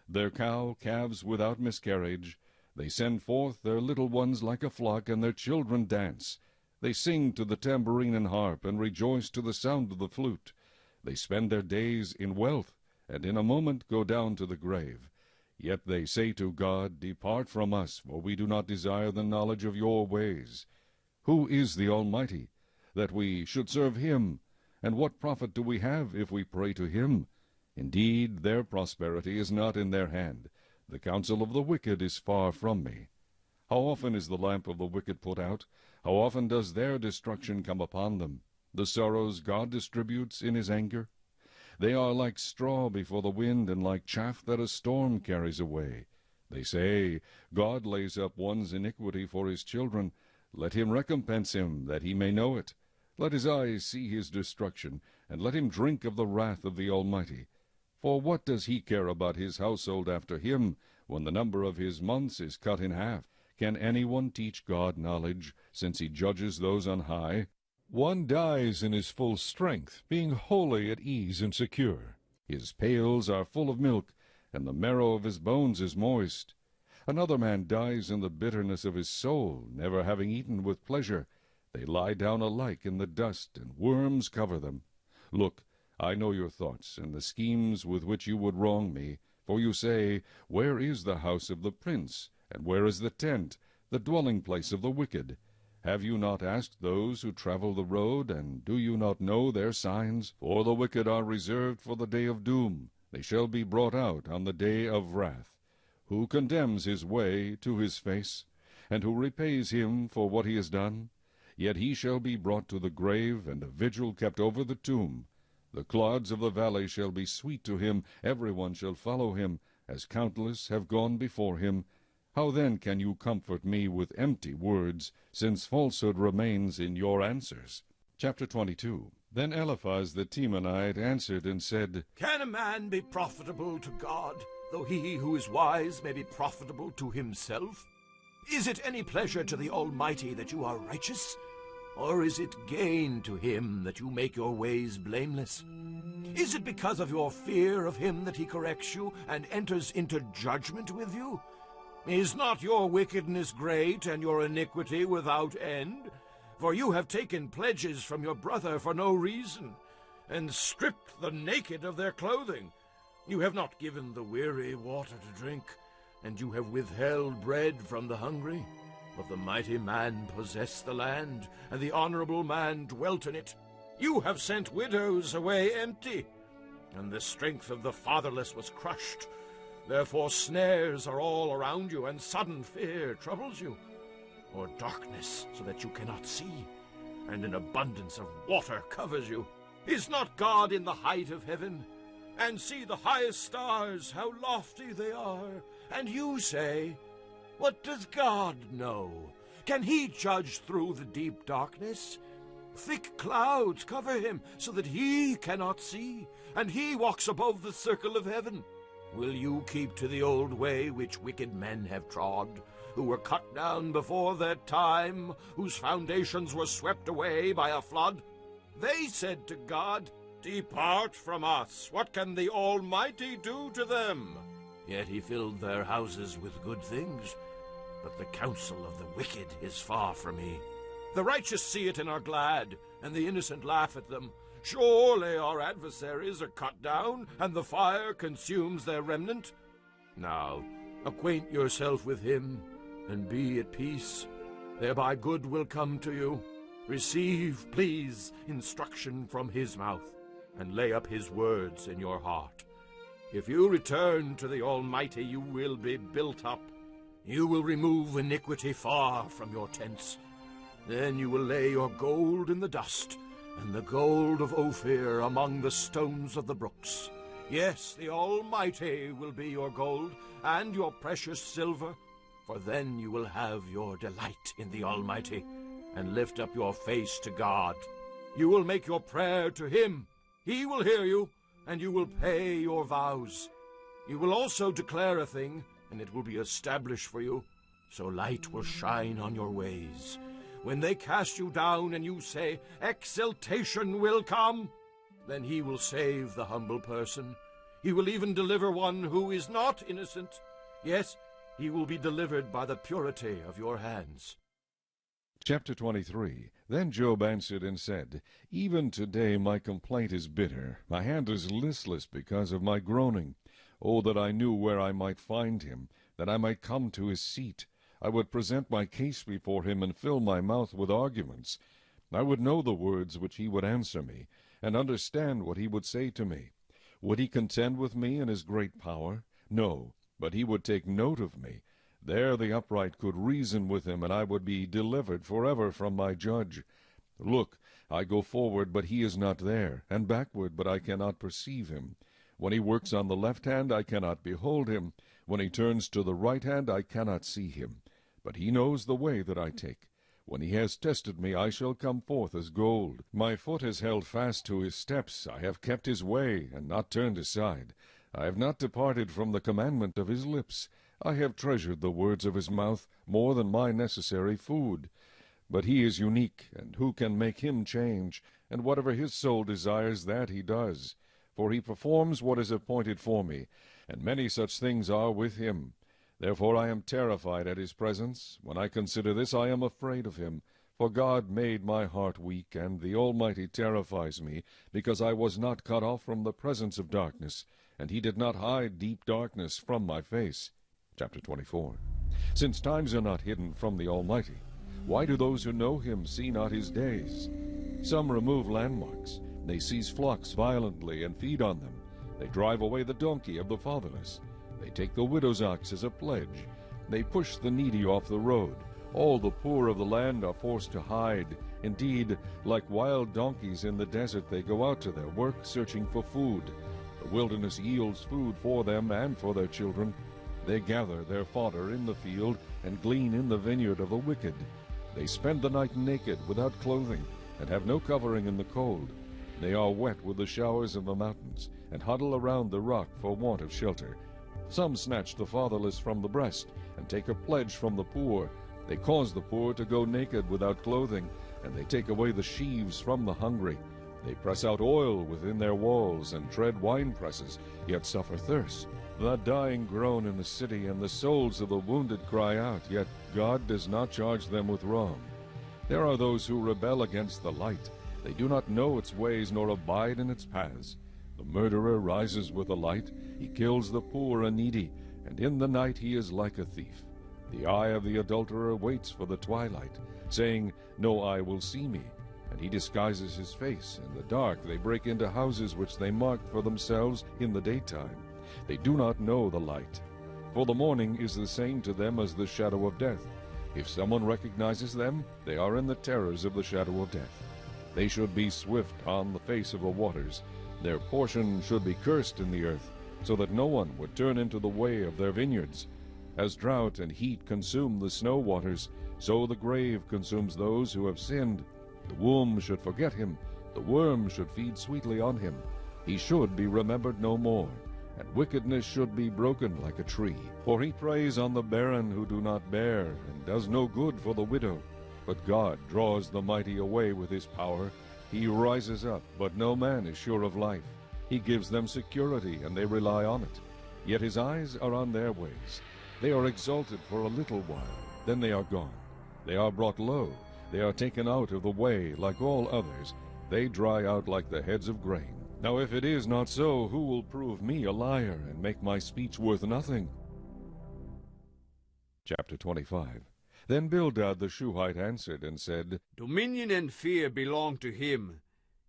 their cow calves without miscarriage. They send forth their little ones like a flock, and their children dance. They sing to the tambourine and harp, and rejoice to the sound of the flute. They spend their days in wealth, and in a moment go down to the grave. Yet they say to God, Depart from us, for we do not desire the knowledge of your ways. Who is the Almighty, that we should serve him? And what profit do we have if we pray to him? Indeed, their prosperity is not in their hand. The counsel of the wicked is far from me. How often is the lamp of the wicked put out? How often does their destruction come upon them? The sorrows God distributes in his anger? They are like straw before the wind, and like chaff that a storm carries away. They say, God lays up one's iniquity for his children. Let him recompense him, that he may know it. Let his eyes see his destruction, and let him drink of the wrath of the Almighty. For what does he care about his household after him, when the number of his months is cut in half? Can anyone teach God knowledge, since he judges those on high? One dies in his full strength, being wholly at ease and secure. His pails are full of milk, and the marrow of his bones is moist. Another man dies in the bitterness of his soul, never having eaten with pleasure. They lie down alike in the dust, and worms cover them. Look, I know your thoughts, and the schemes with which you would wrong me. For you say, Where is the house of the prince? And where is the tent, the dwelling place of the wicked? Have you not asked those who travel the road, and do you not know their signs? For the wicked are reserved for the day of doom. They shall be brought out on the day of wrath. Who condemns his way to his face? And who repays him for what he has done? Yet he shall be brought to the grave, and a vigil kept over the tomb. The clods of the valley shall be sweet to him, every one shall follow him, as countless have gone before him. How then can you comfort me with empty words, since falsehood remains in your answers? Chapter 22. Then Eliphaz the Temanite answered and said, Can a man be profitable to God, though he who is wise may be profitable to himself? Is it any pleasure to the Almighty that you are righteous? Or is it gain to him that you make your ways blameless? Is it because of your fear of him that he corrects you and enters into judgment with you? Is not your wickedness great, and your iniquity without end? For you have taken pledges from your brother for no reason, and stripped the naked of their clothing. You have not given the weary water to drink, and you have withheld bread from the hungry. But the mighty man possessed the land, and the honorable man dwelt in it. You have sent widows away empty, and the strength of the fatherless was crushed. Therefore snares are all around you, and sudden fear troubles you. Or darkness, so that you cannot see, and an abundance of water covers you. Is not God in the height of heaven? And see the highest stars, how lofty they are. And you say, what does God know? Can he judge through the deep darkness? Thick clouds cover him, so that he cannot see, and he walks above the circle of heaven. Will you keep to the old way which wicked men have trod, who were cut down before their time, whose foundations were swept away by a flood? They said to God, depart from us. What can the Almighty do to them? Yet he filled their houses with good things. But the counsel of the wicked is far from me. The righteous see it and are glad, and the innocent laugh at them. Surely our adversaries are cut down, and the fire consumes their remnant. Now, acquaint yourself with him, and be at peace. Thereby good will come to you. Receive, please, instruction from his mouth, and lay up his words in your heart. If you return to the Almighty, you will be built up. You will remove iniquity far from your tents. Then you will lay your gold in the dust, and the gold of Ophir among the stones of the brooks. Yes, the Almighty will be your gold, and your precious silver, for then you will have your delight in the Almighty, and lift up your face to God. You will make your prayer to him. He will hear you, and you will pay your vows. You will also declare a thing, and it will be established for you, so light will shine on your ways. When they cast you down and you say, exaltation will come, then he will save the humble person. He will even deliver one who is not innocent. Yes, he will be delivered by the purity of your hands. Chapter 23. Then Job answered and said, even today my complaint is bitter. My hand is listless because of my groaning. Oh, that I knew where I might find him, that I might come to his seat. I would present my case before him and fill my mouth with arguments. I would know the words which he would answer me, and understand what he would say to me. Would he contend with me in his great power? No, but he would take note of me. There the upright could reason with him, and I would be delivered forever from my judge. Look, I go forward, but he is not there, and backward, but I cannot perceive him. When he works on the left hand, I cannot behold him. When he turns to the right hand, I cannot see him. But he knows the way that I take. When he has tested me, I shall come forth as gold. My foot has held fast to his steps. I have kept his way, and not turned aside. I have not departed from the commandment of his lips. I have treasured the words of his mouth more than my necessary food. But he is unique, and who can make him change? And whatever his soul desires, that he does. For he performs what is appointed for me, and many such things are with him. Therefore I am terrified at his presence. When I consider this, I am afraid of him. For God made my heart weak, and the Almighty terrifies me, because I was not cut off from the presence of darkness, and he did not hide deep darkness from my face. Chapter 24. Since times are not hidden from the Almighty, why do those who know him see not his days? Some remove landmarks. They seize flocks violently and feed on them. They drive away the donkey of the fatherless. They take the widow's ox as a pledge. They push the needy off the road. All the poor of the land are forced to hide. Indeed, like wild donkeys in the desert, they go out to their work searching for food. The wilderness yields food for them and for their children. They gather their fodder in the field and glean in the vineyard of the wicked. They spend the night naked, without clothing, and have no covering in the cold. They are wet with the showers of the mountains, and huddle around the rock for want of shelter. Some snatch the fatherless from the breast, and take a pledge from the poor. They cause the poor to go naked without clothing, and they take away the sheaves from the hungry. They press out oil within their walls, and tread winepresses, yet suffer thirst. The dying groan in the city, and the souls of the wounded cry out, yet God does not charge them with wrong. There are those who rebel against the light. They do not know its ways, nor abide in its paths. The murderer rises with the light. He kills the poor and needy, and in the night he is like a thief. The eye of the adulterer waits for the twilight, saying, No eye will see me. And he disguises his face. In the dark they break into houses which they marked for themselves in the daytime. They do not know the light. For the morning is the same to them as the shadow of death. If someone recognizes them, they are in the terrors of the shadow of death. They should be swift on the face of the waters. Their portion should be cursed in the earth, so that no one would turn into the way of their vineyards. As drought and heat consume the snow waters, so the grave consumes those who have sinned. The womb should forget him, the worm should feed sweetly on him. He should be remembered no more, and wickedness should be broken like a tree. For he preys on the barren who do not bear, and does no good for the widow. But God draws the mighty away with his power. He rises up, but no man is sure of life. He gives them security, and they rely on it. Yet his eyes are on their ways. They are exalted for a little while, then they are gone. They are brought low. They are taken out of the way like all others. They dry out like the heads of grain. Now if it is not so, who will prove me a liar and make my speech worth nothing? Chapter 25. Then Bildad the Shuhite answered and said, Dominion and fear belong to him.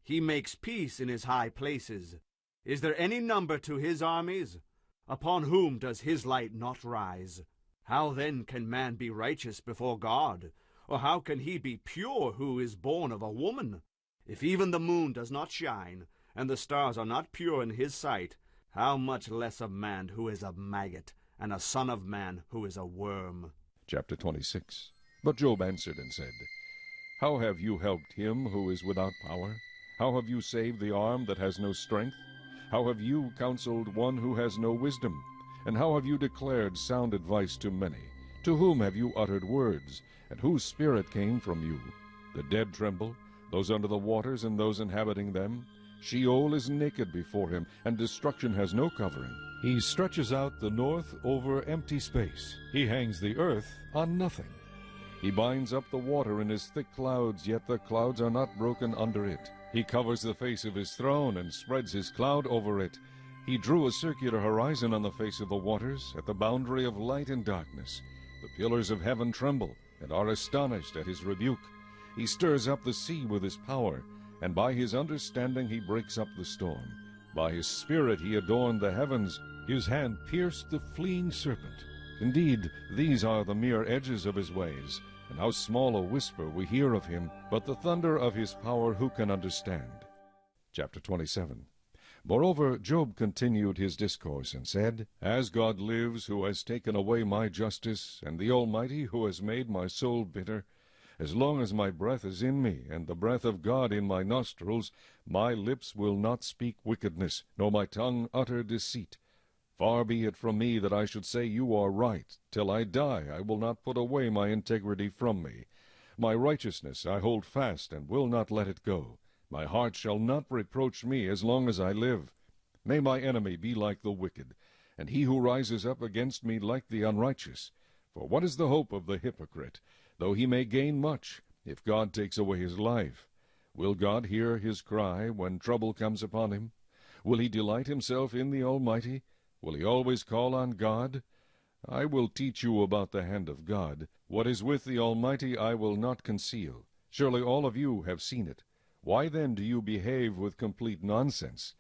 He makes peace in his high places. Is there any number to his armies? Upon whom does his light not rise? How then can man be righteous before God? Or how can he be pure who is born of a woman? If even the moon does not shine, and the stars are not pure in his sight, how much less a man who is a maggot, and a son of man who is a worm? Chapter 26. But Job answered and said, How have you helped him who is without power? How have you saved the arm that has no strength? How have you counseled one who has no wisdom? And how have you declared sound advice to many? To whom have you uttered words? And whose spirit came from you? The dead tremble, those under the waters and those inhabiting them. Sheol is naked before him, and destruction has no covering. He stretches out the north over empty space. He hangs the earth on nothing. He binds up the water in his thick clouds, yet the clouds are not broken under it. He covers the face of his throne and spreads his cloud over it. He drew a circular horizon on the face of the waters, at the boundary of light and darkness. The pillars of heaven tremble, and are astonished at his rebuke. He stirs up the sea with his power, and by his understanding he breaks up the storm. By his spirit he adorned the heavens. His hand pierced the fleeing serpent. Indeed, these are the mere edges of his ways, and how small a whisper we hear of him. But the thunder of his power who can understand? Chapter 27. Moreover, Job continued his discourse, and said, As God lives, who has taken away my justice, and the Almighty, who has made my soul bitter, as long as my breath is in me, and the breath of God in my nostrils, my lips will not speak wickedness, nor my tongue utter deceit. Far be it from me that I should say you are right. Till I die I will not put away my integrity from me. My righteousness I hold fast, and will not let it go. My heart shall not reproach me as long as I live. May my enemy be like the wicked, and he who rises up against me like the unrighteous. For what is the hope of the hypocrite, though he may gain much, if God takes away his life? Will God hear his cry when trouble comes upon him? Will he delight himself in the Almighty? Will he always call on God? I will teach you about the hand of God. What is with the Almighty I will not conceal. Surely all of you have seen it. Why then do you behave with complete nonsense?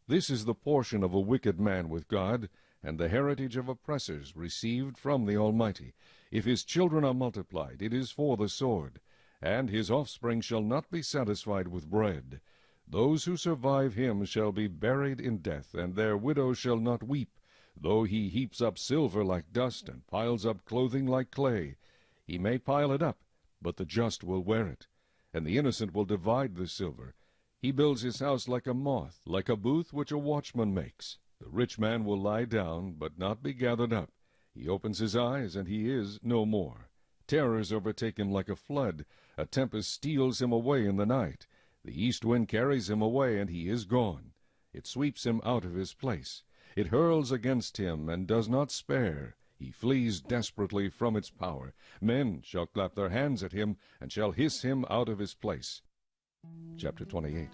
This is the portion of a wicked man with God, and the heritage of oppressors received from the Almighty. If his children are multiplied, it is for the sword, and his offspring shall not be satisfied with bread. Those who survive him shall be buried in death, and their widows shall not weep. Though he heaps up silver like dust, and piles up clothing like clay, he may pile it up, but the just will wear it, and the innocent will divide the silver. He builds his house like a moth, like a booth which a watchman makes. The rich man will lie down, but not be gathered up. He opens his eyes, and he is no more. Terrors overtake him like a flood. A tempest steals him away in the night. The east wind carries him away, and he is gone. It sweeps him out of his place. It hurls against him, and does not spare. He flees desperately from its power. Men shall clap their hands at him, and shall hiss him out of his place. Chapter 28.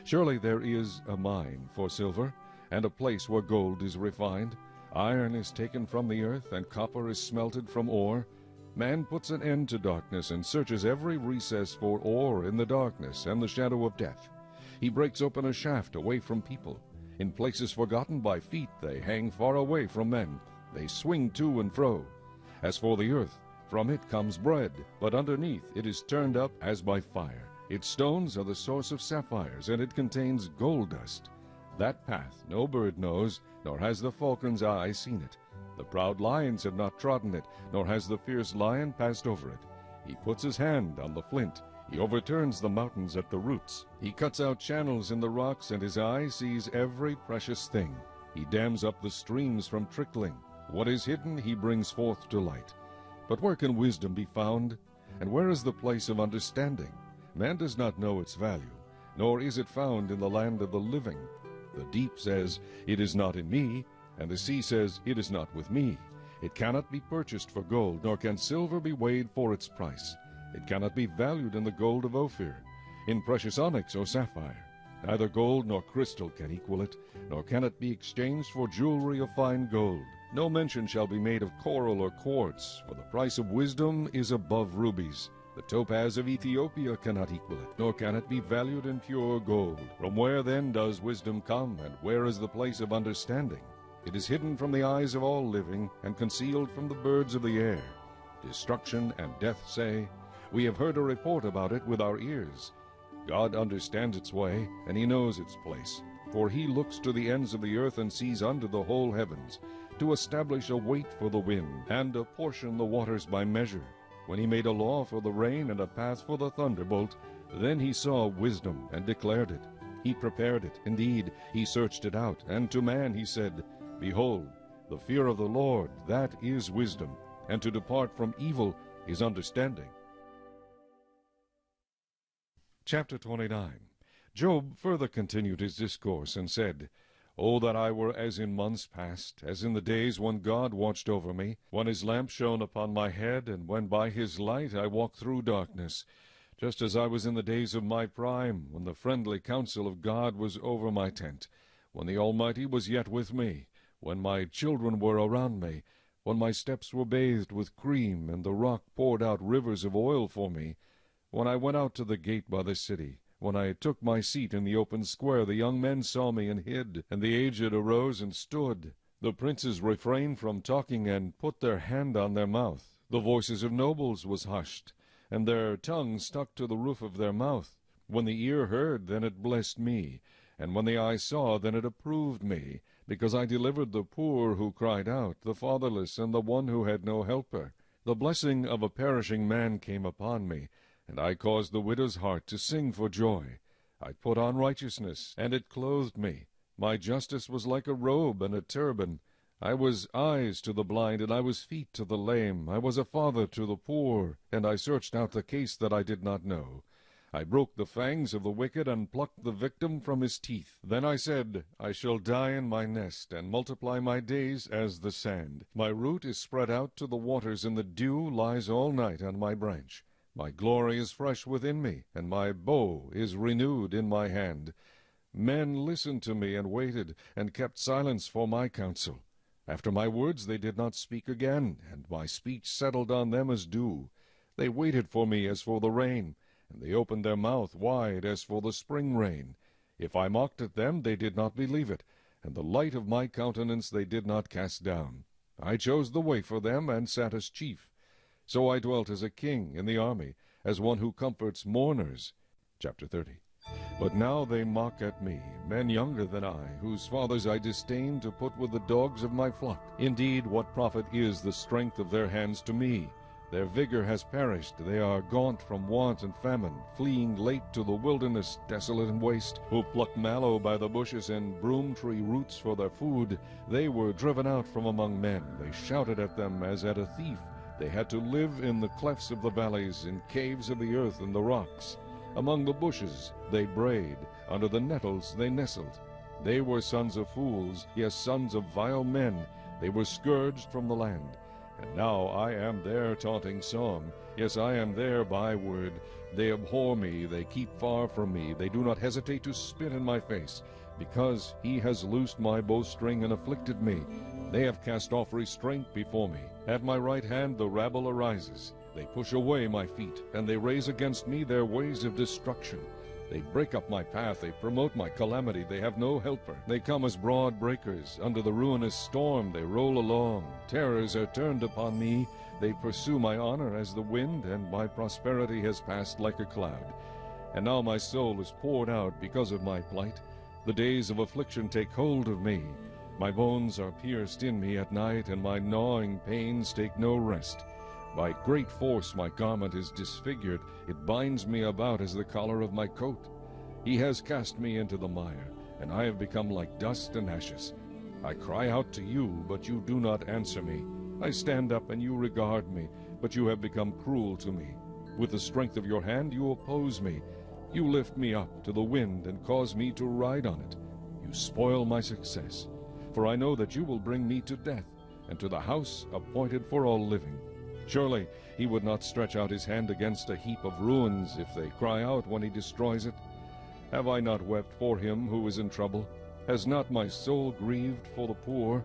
Surely there is a mine for silver, and a place where gold is refined, Iron is taken from the earth, and copper is smelted from ore. Man puts an end to darkness, and searches every recess for ore in the darkness and the shadow of death. He breaks open a shaft away from people. In places forgotten by feet they hang far away from men. They swing to and fro. As for the earth, from it comes bread, but underneath it is turned up as by fire. Its stones are the source of sapphires, and it contains gold dust. That path no bird knows, nor has the falcon's eye seen it. The proud lions have not trodden it, nor has the fierce lion passed over it. He puts his hand on the flint. He overturns the mountains at the roots. He cuts out channels in the rocks, and his eye sees every precious thing. He dams up the streams from trickling. What is hidden he brings forth to light. But where can wisdom be found? And where is the place of understanding? Man does not know its value, nor is it found in the land of the living. The deep says, "It is not in me," and the sea says, "It is not with me." It cannot be purchased for gold, nor can silver be weighed for its price. It cannot be valued in the gold of Ophir, in precious onyx or sapphire. Neither gold nor crystal can equal it, nor can it be exchanged for jewelry of fine gold. No mention shall be made of coral or quartz, for the price of wisdom is above rubies. The topaz of Ethiopia cannot equal it, nor can it be valued in pure gold. From where then does wisdom come, and where is the place of understanding? It is hidden from the eyes of all living, and concealed from the birds of the air. Destruction and death say, "We have heard a report about it with our ears." God understands its way, and he knows its place. For he looks to the ends of the earth, and sees under the whole heavens, to establish a weight for the wind, and apportion the waters by measure. When he made a law for the rain, and a path for the thunderbolt, then he saw wisdom, and declared it. He prepared it, indeed, he searched it out, and to man he said, "Behold, the fear of the Lord, that is wisdom, and to depart from evil is understanding." Chapter 29. Job further continued his discourse, and said, "O that I were as in months past, as in the days when God watched over me, when his lamp shone upon my head, and when by his light I walked through darkness, just as I was in the days of my prime, when the friendly counsel of God was over my tent, when the Almighty was yet with me, when my children were around me, when my steps were bathed with cream, and the rock poured out rivers of oil for me, when I went out to the gate by the city, when I took my seat in the open square, the young men saw me and hid, and the aged arose and stood. The princes refrained from talking, and put their hand on their mouth. The voices of nobles was hushed, and their tongue stuck to the roof of their mouth. When the ear heard, then it blessed me, and when the eye saw, then it approved me, because I delivered the poor who cried out, the fatherless, and the one who had no helper. The blessing of a perishing man came upon me, and I caused the widow's heart to sing for joy. I put on righteousness, and it clothed me. My justice was like a robe and a turban. I was eyes to the blind, and I was feet to the lame. I was a father to the poor, and I searched out the case that I did not know. I broke the fangs of the wicked, and plucked the victim from his teeth. Then I said, I shall die in my nest, and multiply my days as the sand. My root is spread out to the waters, and the dew lies all night on my branch. My glory is fresh within me, and my bow is renewed in my hand. Men listened to me and waited, and kept silence for my counsel. After my words they did not speak again, and my speech settled on them as dew. They waited for me as for the rain, and they opened their mouth wide as for the spring rain. If I mocked at them, they did not believe it, and the light of my countenance they did not cast down. I chose the way for them, and sat as chief. So I dwelt as a king in the army, as one who comforts mourners. Chapter 30. But now they mock at me, men younger than I, whose fathers I disdain to put with the dogs of my flock. Indeed, what profit is the strength of their hands to me? Their vigor has perished, they are gaunt from want and famine, fleeing late to the wilderness, desolate and waste, who pluck mallow by the bushes and broom tree roots for their food. They were driven out from among men, they shouted at them as at a thief. They had to live in the clefts of the valleys, in caves of the earth and the rocks. Among the bushes they brayed, under the nettles they nestled. They were sons of fools, yes, sons of vile men. They were scourged from the land. And now I am their taunting song. Yes, I am their byword. They abhor me, they keep far from me. They do not hesitate to spit in my face, because he has loosed my bowstring and afflicted me. They have cast off restraint before me. At my right hand the rabble arises. They push away my feet, and they raise against me their ways of destruction. They break up my path, they promote my calamity, they have no helper. They come as broad breakers, under the ruinous storm they roll along. Terrors are turned upon me, they pursue my honor as the wind, and my prosperity has passed like a cloud. And now my soul is poured out because of my plight. The days of affliction take hold of me. My bones are pierced in me at night, and my gnawing pains take no rest. By great force my garment is disfigured, it binds me about as the collar of my coat. He has cast me into the mire, and I have become like dust and ashes. I cry out to you, but you do not answer me. I stand up, and you regard me, but you have become cruel to me. With the strength of your hand you oppose me. You lift me up to the wind and cause me to ride on it. You spoil my success. For I know that you will bring me to death, and to the house appointed for all living. Surely he would not stretch out his hand against a heap of ruins if they cry out when he destroys it. Have I not wept for him who is in trouble? Has not my soul grieved for the poor?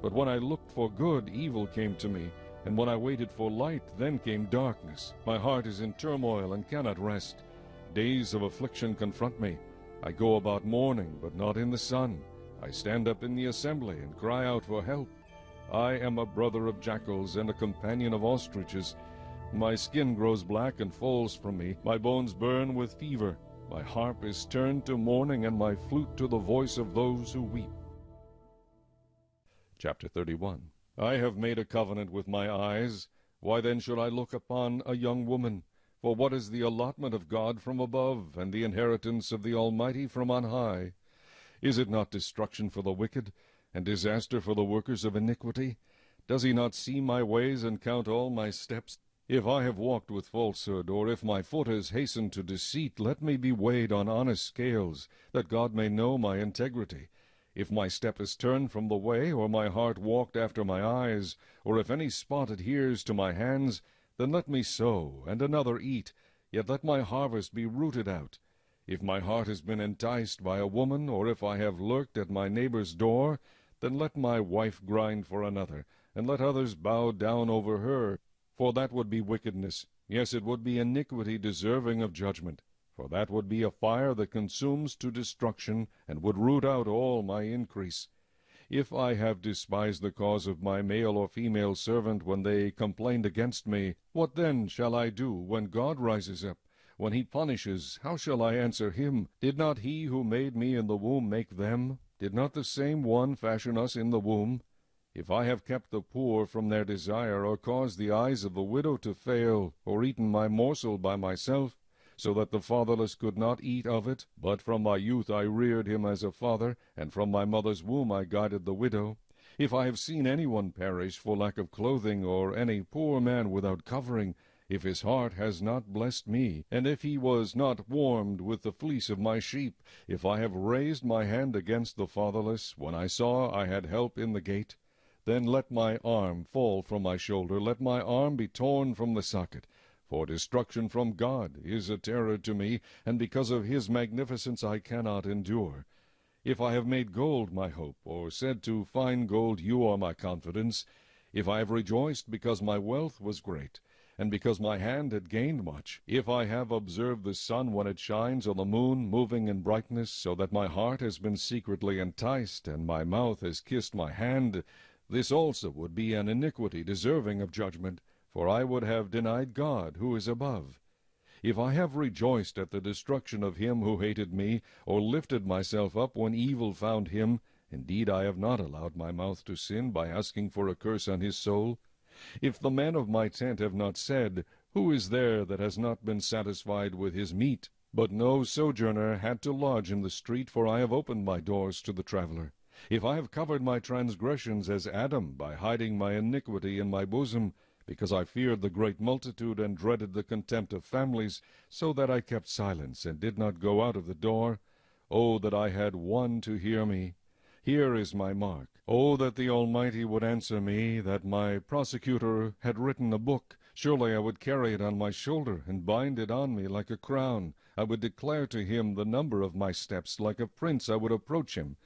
But when I looked for good, evil came to me, and when I waited for light, then came darkness. My heart is in turmoil and cannot rest. Days of affliction confront me. I go about mourning, but not in the sun. I stand up in the assembly and cry out for help. I am a brother of jackals and a companion of ostriches. My skin grows black and falls from me. My bones burn with fever. My harp is turned to mourning, and my flute to the voice of those who weep. Chapter 31. I have made a covenant with my eyes. Why then should I look upon a young woman? For what is the allotment of God from above, and the inheritance of the Almighty from on high? Is it not destruction for the wicked, and disaster for the workers of iniquity? Does he not see my ways and count all my steps? If I have walked with falsehood, or if my foot has hastened to deceit, let me be weighed on honest scales, that God may know my integrity. If my step is turned from the way, or my heart walked after my eyes, or if any spot adheres to my hands, then let me sow, and another eat, yet let my harvest be rooted out. If my heart has been enticed by a woman, or if I have lurked at my neighbor's door, then let my wife grind for another, and let others bow down over her. For that would be wickedness, yes, it would be iniquity deserving of judgment. For that would be a fire that consumes to destruction, and would root out all my increase. If I have despised the cause of my male or female servant when they complained against me, what then shall I do when God rises up? When he punishes, how shall I answer him? Did not he who made me in the womb make them? Did not the same one fashion us in the womb? If I have kept the poor from their desire, or caused the eyes of the widow to fail, or eaten my morsel by myself, so that the fatherless could not eat of it, but from my youth I reared him as a father, and from my mother's womb I guided the widow, if I have seen any one perish for lack of clothing, or any poor man without covering, if his heart has not blessed me, and if he was not warmed with the fleece of my sheep, if I have raised my hand against the fatherless, when I saw I had help in the gate, then let my arm fall from my shoulder, let my arm be torn from the socket. For destruction from God is a terror to me, and because of his magnificence I cannot endure. If I have made gold my hope, or said to fine gold, you are my confidence, if I have rejoiced because my wealth was great, and because my hand had gained much, if I have observed the sun when it shines, or the moon moving in brightness, so that my heart has been secretly enticed, and my mouth has kissed my hand, this also would be an iniquity deserving of judgment, for I would have denied God who is above. If I have rejoiced at the destruction of him who hated me, or lifted myself up when evil found him, indeed I have not allowed my mouth to sin by asking for a curse on his soul. If the men of my tent have not said, who is there that has not been satisfied with his meat? But no sojourner had to lodge in the street, for I have opened my doors to the traveler. If I have covered my transgressions as Adam, by hiding my iniquity in my bosom, because I feared the great multitude and dreaded the contempt of families, so that I kept silence and did not go out of the door, oh, that I had one to hear me! Here is my mark. Oh, that the Almighty would answer me, that my prosecutor had written a book. Surely I would carry it on my shoulder, and bind it on me like a crown. I would declare to him the number of my steps. Like a prince I would approach him.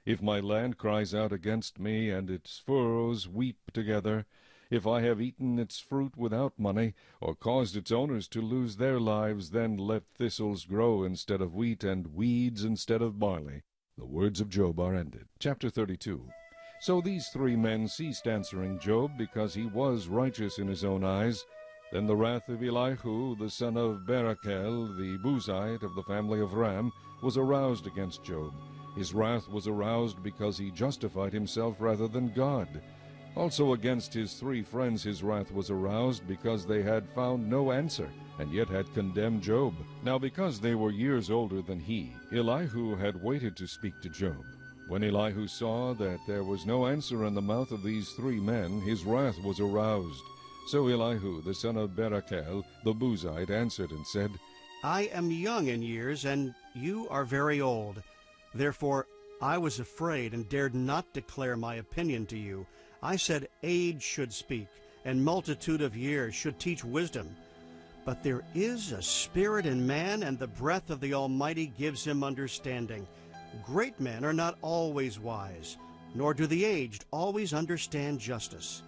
If my land cries out against me, and its furrows weep together, if I have eaten its fruit without money, or caused its owners to lose their lives, then let thistles grow instead of wheat, and weeds instead of barley. The words of Job are ended. Chapter 32. So these three men ceased answering Job, because he was righteous in his own eyes. Then the wrath of Elihu, the son of Barachel, the Buzite of the family of Ram, was aroused against Job. His wrath was aroused because he justified himself rather than God. Also against his three friends his wrath was aroused, because they had found no answer, and yet had condemned Job. Now because they were years older than he, Elihu had waited to speak to Job. When Elihu saw that there was no answer in the mouth of these three men, his wrath was aroused. So Elihu, the son of Barachel, the Buzite, answered and said, I am young in years, and you are very old. Therefore I was afraid, and dared not declare my opinion to you. I said age should speak, and multitude of years should teach wisdom. But there is a spirit in man, and the breath of the Almighty gives him understanding. Great men are not always wise, nor do the aged always understand justice.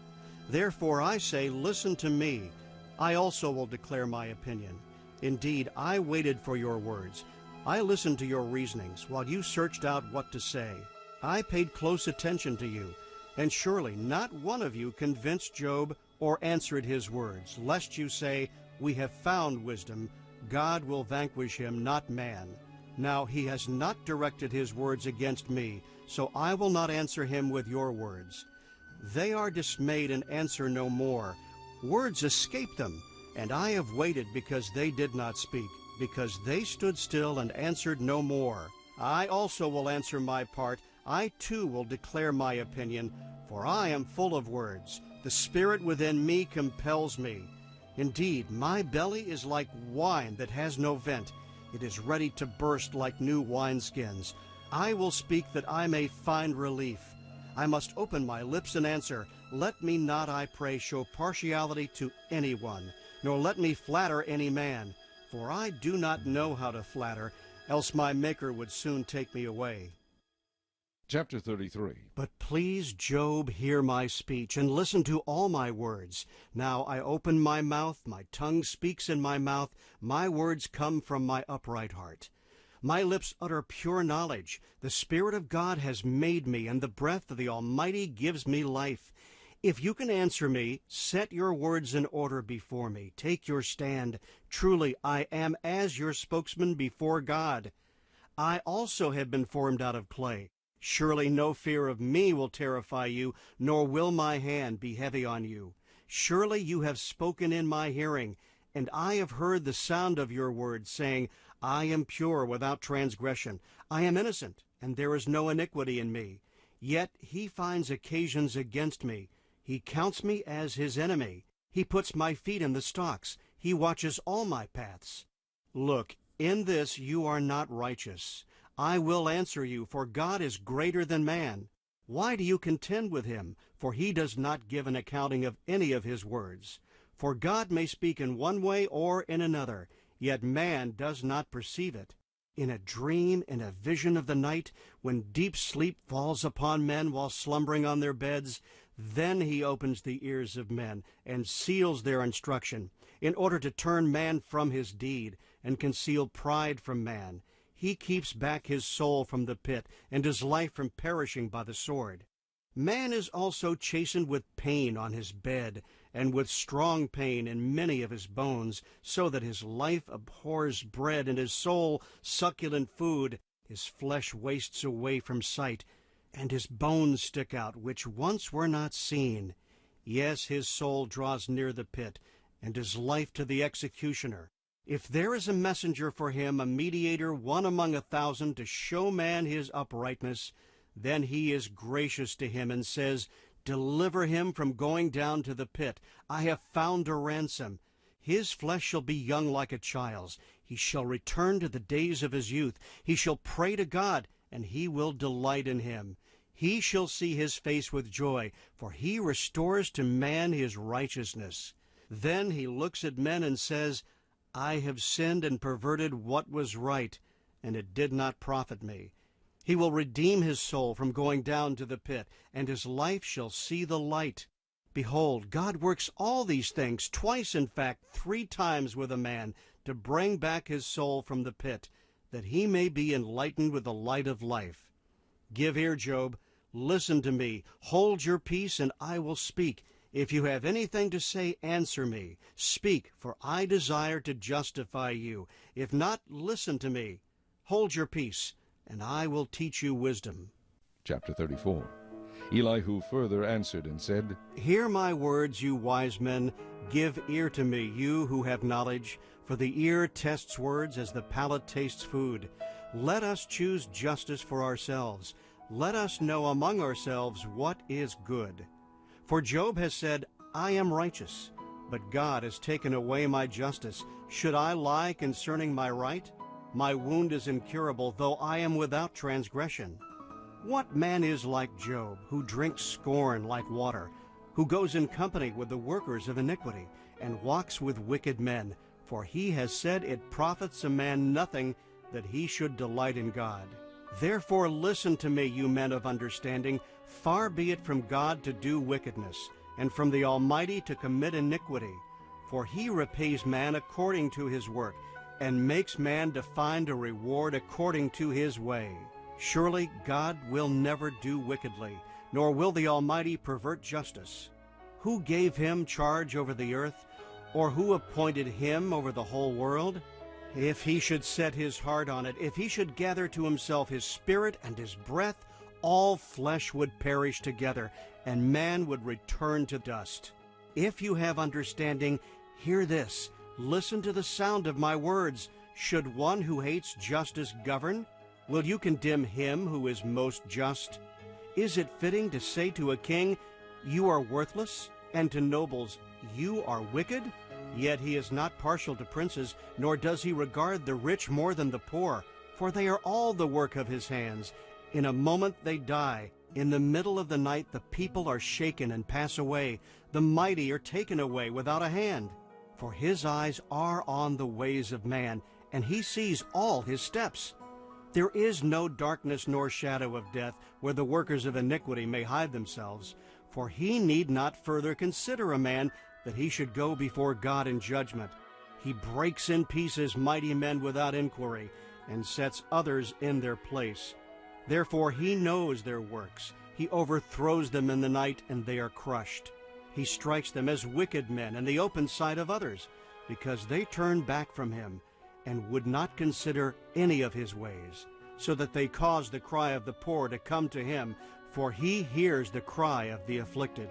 Therefore I say, listen to me. I also will declare my opinion. Indeed, I waited for your words. I listened to your reasonings while you searched out what to say. I paid close attention to you. And surely not one of you convinced Job or answered his words, lest you say, we have found wisdom. God will vanquish him, not man. Now he has not directed his words against me, so I will not answer him with your words. They are dismayed and answer no more. Words escape them, and I have waited because they did not speak, because they stood still and answered no more. I also will answer my part. I too will declare my opinion, for I am full of words. The spirit within me compels me. Indeed, my belly is like wine that has no vent. It is ready to burst like new wineskins. I will speak that I may find relief. I must open my lips and answer. Let me not, I pray, show partiality to anyone, nor let me flatter any man. For I do not know how to flatter, else my Maker would soon take me away. Chapter 33. But please, Job, hear my speech, and listen to all my words. Now I open my mouth, my tongue speaks in my mouth, my words come from my upright heart. My lips utter pure knowledge. The Spirit of God has made me, and the breath of the Almighty gives me life. If you can answer me, set your words in order before me. Take your stand. Truly, I am as your spokesman before God. I also have been formed out of clay. Surely no fear of me will terrify you, nor will my hand be heavy on you. Surely you have spoken in my hearing, and I have heard the sound of your words, saying, I am pure without transgression. I am innocent, and there is no iniquity in me. Yet he finds occasions against me. He counts me as his enemy. He puts my feet in the stocks. He watches all my paths. Look, in this you are not righteous. I will answer you, for God is greater than man. Why do you contend with him? For he does not give an accounting of any of his words. For God may speak in one way or in another, yet man does not perceive it. In a dream, in a vision of the night, when deep sleep falls upon men while slumbering on their beds, then he opens the ears of men and seals their instruction, in order to turn man from his deed and conceal pride from man. He keeps back his soul from the pit, and his life from perishing by the sword. Man is also chastened with pain on his bed, and with strong pain in many of his bones, so that his life abhors bread, and his soul succulent food. His flesh wastes away from sight, and his bones stick out, which once were not seen. Yes, his soul draws near the pit, and his life to the executioner. If there is a messenger for him, a mediator, one among 1,000, to show man his uprightness, then he is gracious to him and says, Deliver him from going down to the pit. I have found a ransom. His flesh shall be young like a child's. He shall return to the days of his youth. He shall pray to God, and he will delight in him. He shall see his face with joy, for he restores to man his righteousness. Then he looks at men and says, I have sinned and perverted what was right, and it did not profit me. He will redeem his soul from going down to the pit, and his life shall see the light. Behold, God works all these things, twice in fact, 3 times with a man, to bring back his soul from the pit, that he may be enlightened with the light of life. Give ear, Job. Listen to me. Hold your peace, and I will speak. If you have anything to say, answer me. Speak, for I desire to justify you. If not, listen to me. Hold your peace, and I will teach you wisdom. Chapter 34. Elihu further answered and said, Hear my words, you wise men. Give ear to me, you who have knowledge. For the ear tests words as the palate tastes food. Let us choose justice for ourselves. Let us know among ourselves what is good. For Job has said, I am righteous, but God has taken away my justice. Should I lie concerning my right? My wound is incurable, though I am without transgression. What man is like Job, who drinks scorn like water, who goes in company with the workers of iniquity, and walks with wicked men? For he has said it profits a man nothing that he should delight in God. Therefore listen to me, you men of understanding. Far be it from God to do wickedness, and from the Almighty to commit iniquity. For he repays man according to his work, and makes man to find a reward according to his way. Surely God will never do wickedly, nor will the Almighty pervert justice. Who gave him charge over the earth, or who appointed him over the whole world? If he should set his heart on it, if he should gather to himself his spirit and his breath, all flesh would perish together, and man would return to dust. If you have understanding, hear this. Listen to the sound of my words. Should one who hates justice govern? Will you condemn him who is most just? Is it fitting to say to a king, you are worthless, and to nobles, you are wicked? Yet he is not partial to princes, nor does he regard the rich more than the poor, for they are all the work of his hands. In a moment they die. In the middle of the night the people are shaken and pass away. The mighty are taken away without a hand. For his eyes are on the ways of man, and he sees all his steps. There is no darkness nor shadow of death, where the workers of iniquity may hide themselves. For he need not further consider a man, that he should go before God in judgment. He breaks in pieces mighty men without inquiry, and sets others in their place. Therefore he knows their works. He overthrows them in the night, and they are crushed. He strikes them as wicked men in the open sight of others, because they turn back from him, and would not consider any of his ways, so that they cause the cry of the poor to come to him, for he hears the cry of the afflicted.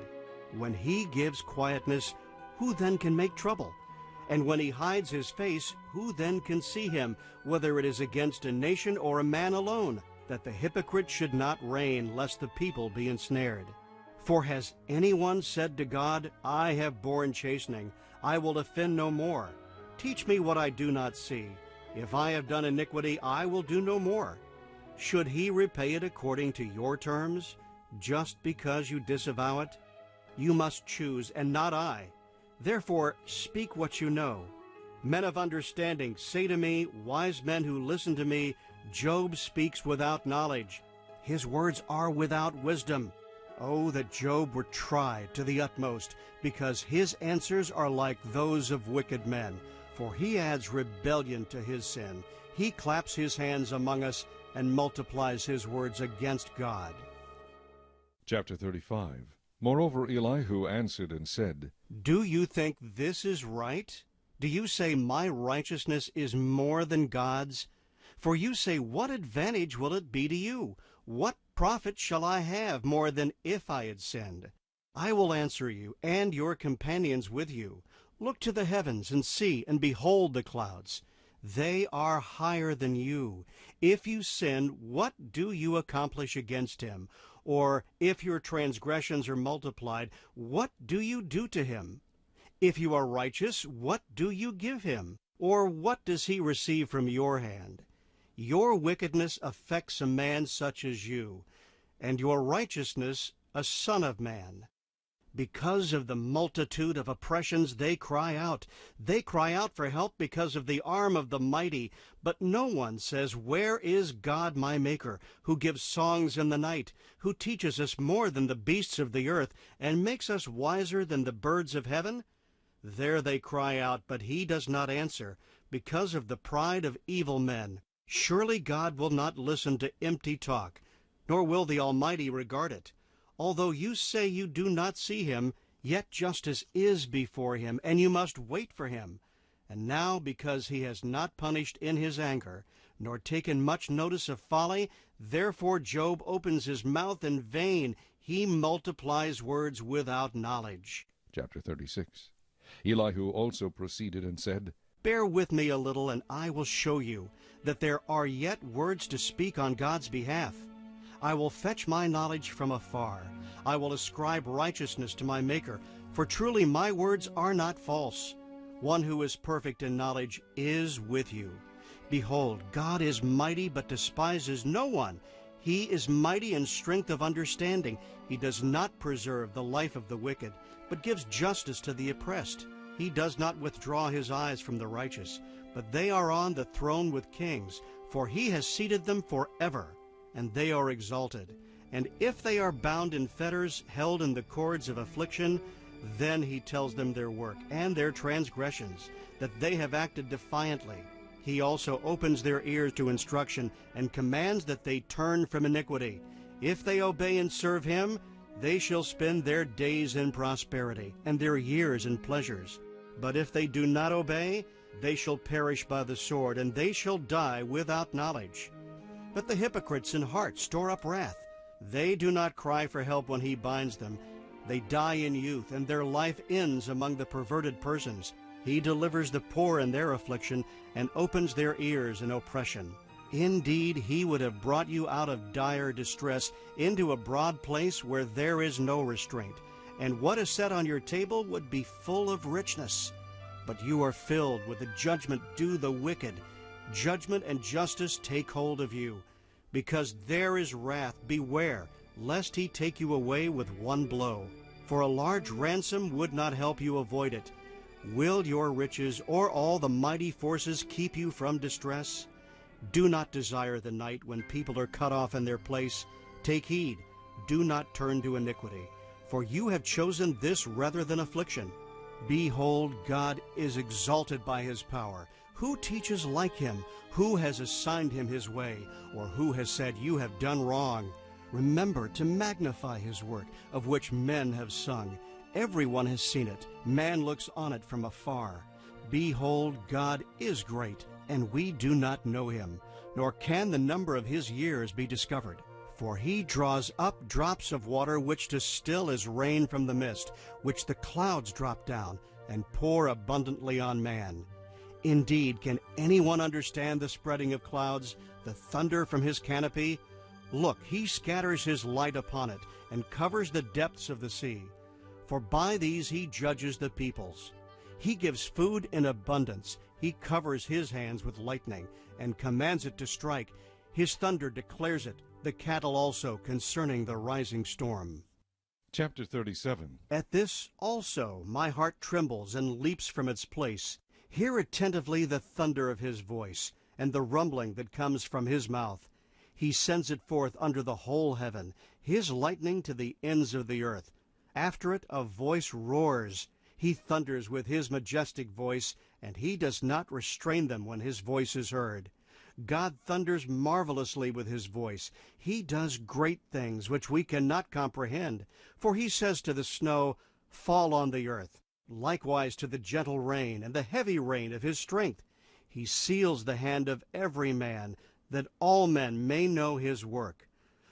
When he gives quietness, who then can make trouble? And when he hides his face, who then can see him, whether it is against a nation or a man alone, that the hypocrite should not reign, lest the people be ensnared? For has anyone said to God, I have borne chastening, I will offend no more? Teach me what I do not see. If I have done iniquity, I will do no more. Should he repay it according to your terms, just because you disavow it? You must choose, and not I. Therefore speak what you know. Men of understanding, say to me, wise men who listen to me, Job speaks without knowledge. His words are without wisdom. Oh, that Job were tried to the utmost, because his answers are like those of wicked men. For he adds rebellion to his sin. He claps his hands among us and multiplies his words against God. Chapter 35. Moreover Elihu answered and said, Do you think this is right? Do you say my righteousness is more than God's? For you say, what advantage will it be to you? What profit shall I have more than if I had sinned? I will answer you, and your companions with you. Look to the heavens and see, and behold the clouds. They are higher than you. If you sin, what do you accomplish against him? Or if your transgressions are multiplied, what do you do to him? If you are righteous, what do you give him? Or what does he receive from your hand? Your wickedness affects a man such as you, and your righteousness a son of man. Because of the multitude of oppressions they cry out. They cry out for help because of the arm of the mighty. But no one says, "Where is God my Maker, who gives songs in the night, who teaches us more than the beasts of the earth, and makes us wiser than the birds of heaven?" There they cry out, but he does not answer, because of the pride of evil men. Surely God will not listen to empty talk, nor will the Almighty regard it. Although you say you do not see him, yet justice is before him, and you must wait for him. And now, because he has not punished in his anger, nor taken much notice of folly, therefore Job opens his mouth in vain. He multiplies words without knowledge. Chapter 36. Elihu also proceeded and said, Bear with me a little, and I will show you that there are yet words to speak on God's behalf. I will fetch my knowledge from afar. I will ascribe righteousness to my Maker, for truly my words are not false. One who is perfect in knowledge is with you. Behold, God is mighty, but despises no one. He is mighty in strength of understanding. He does not preserve the life of the wicked, but gives justice to the oppressed. He does not withdraw his eyes from the righteous, but they are on the throne with kings, for he has seated them forever, and they are exalted. And if they are bound in fetters, held in the cords of affliction, then he tells them their work and their transgressions, that they have acted defiantly. He also opens their ears to instruction, and commands that they turn from iniquity. If they obey and serve him, they shall spend their days in prosperity, and their years in pleasures. But if they do not obey, they shall perish by the sword, and they shall die without knowledge. But the hypocrites in heart store up wrath. They do not cry for help when he binds them. They die in youth, and their life ends among the perverted persons. He delivers the poor in their affliction, and opens their ears in oppression. Indeed, he would have brought you out of dire distress into a broad place where there is no restraint, and what is set on your table would be full of richness. But you are filled with the judgment due the wicked. Judgment and justice take hold of you. Because there is wrath, beware, lest he take you away with one blow. For a large ransom would not help you avoid it. Will your riches or all the mighty forces keep you from distress? Do not desire the night when people are cut off in their place. Take heed, do not turn to iniquity, for you have chosen this rather than affliction. Behold, God is exalted by his power. Who teaches like him? Who has assigned him his way? Or who has said, you have done wrong? Remember to magnify his work, of which men have sung. Everyone has seen it. Man looks on it from afar. Behold, God is great, and we do not know him, nor can the number of his years be discovered. For he draws up drops of water which distill as rain from the mist, which the clouds drop down, and pour abundantly on man. Indeed, can anyone understand the spreading of clouds, the thunder from his canopy? Look, he scatters his light upon it, and covers the depths of the sea. For by these he judges the peoples. He gives food in abundance. He covers his hands with lightning, and commands it to strike. His thunder declares it, the cattle also concerning the rising storm. Chapter 37. At this also my heart trembles and leaps from its place. Hear attentively the thunder of his voice, and the rumbling that comes from his mouth. He sends it forth under the whole heaven, his lightning to the ends of the earth. After it a voice roars. He thunders with his majestic voice, and he does not restrain them when his voice is heard. God thunders marvelously with his voice. He does great things which we cannot comprehend. For he says to the snow, fall on the earth, likewise to the gentle rain and the heavy rain of his strength. He seals the hand of every man, that all men may know his work.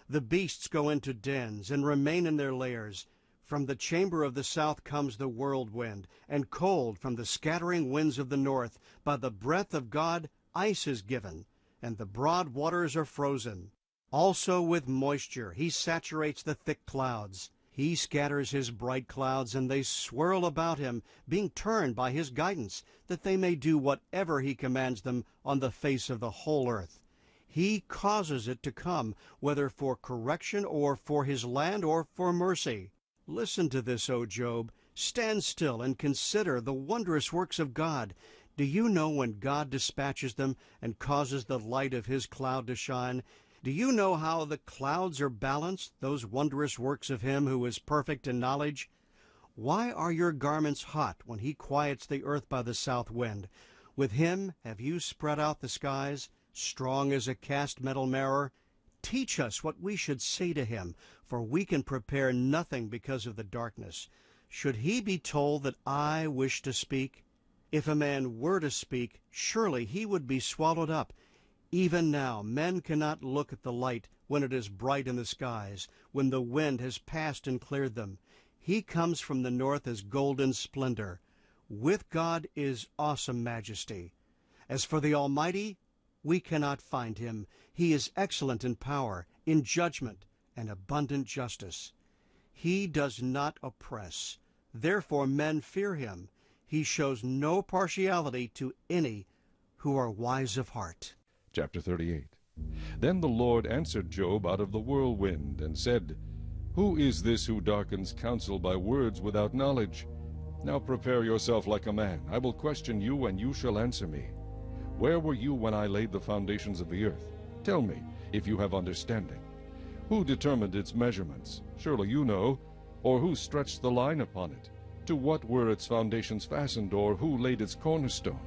The beasts go into dens and remain in their lairs. From the chamber of the south comes the whirlwind, and cold from the scattering winds of the north. By the breath of God ice is given, and the broad waters are frozen. Also with moisture he saturates the thick clouds. He scatters his bright clouds, and they swirl about him, being turned by his guidance, that they may do whatever he commands them on the face of the whole earth. He causes it to come, whether for correction or for his land or for mercy. Listen to this, O Job. Stand still and consider the wondrous works of God. Do you know when God dispatches them and causes the light of his cloud to shine? Do you know how the clouds are balanced, those wondrous works of him who is perfect in knowledge? Why are your garments hot when he quiets the earth by the south wind? With him have you spread out the skies, strong as a cast metal mirror? Teach us what we should say to him, for we can prepare nothing because of the darkness. Should he be told that I wish to speak? If a man were to speak, surely he would be swallowed up. Even now men cannot look at the light when it is bright in the skies, when the wind has passed and cleared them. He comes from the north as golden splendor. With God is awesome majesty. As for the Almighty, we cannot find him. He is excellent in power, in judgment, and abundant justice. He does not oppress. Therefore men fear him. He shows no partiality to any who are wise of heart. Chapter 38. Then the Lord answered Job out of the whirlwind, and said, Who is this who darkens counsel by words without knowledge? Now prepare yourself like a man. I will question you, and you shall answer me. Where were you when I laid the foundations of the earth? Tell me, if you have understanding. Who determined its measurements? Surely you know. Or who stretched the line upon it? To what were its foundations fastened, or who laid its cornerstone?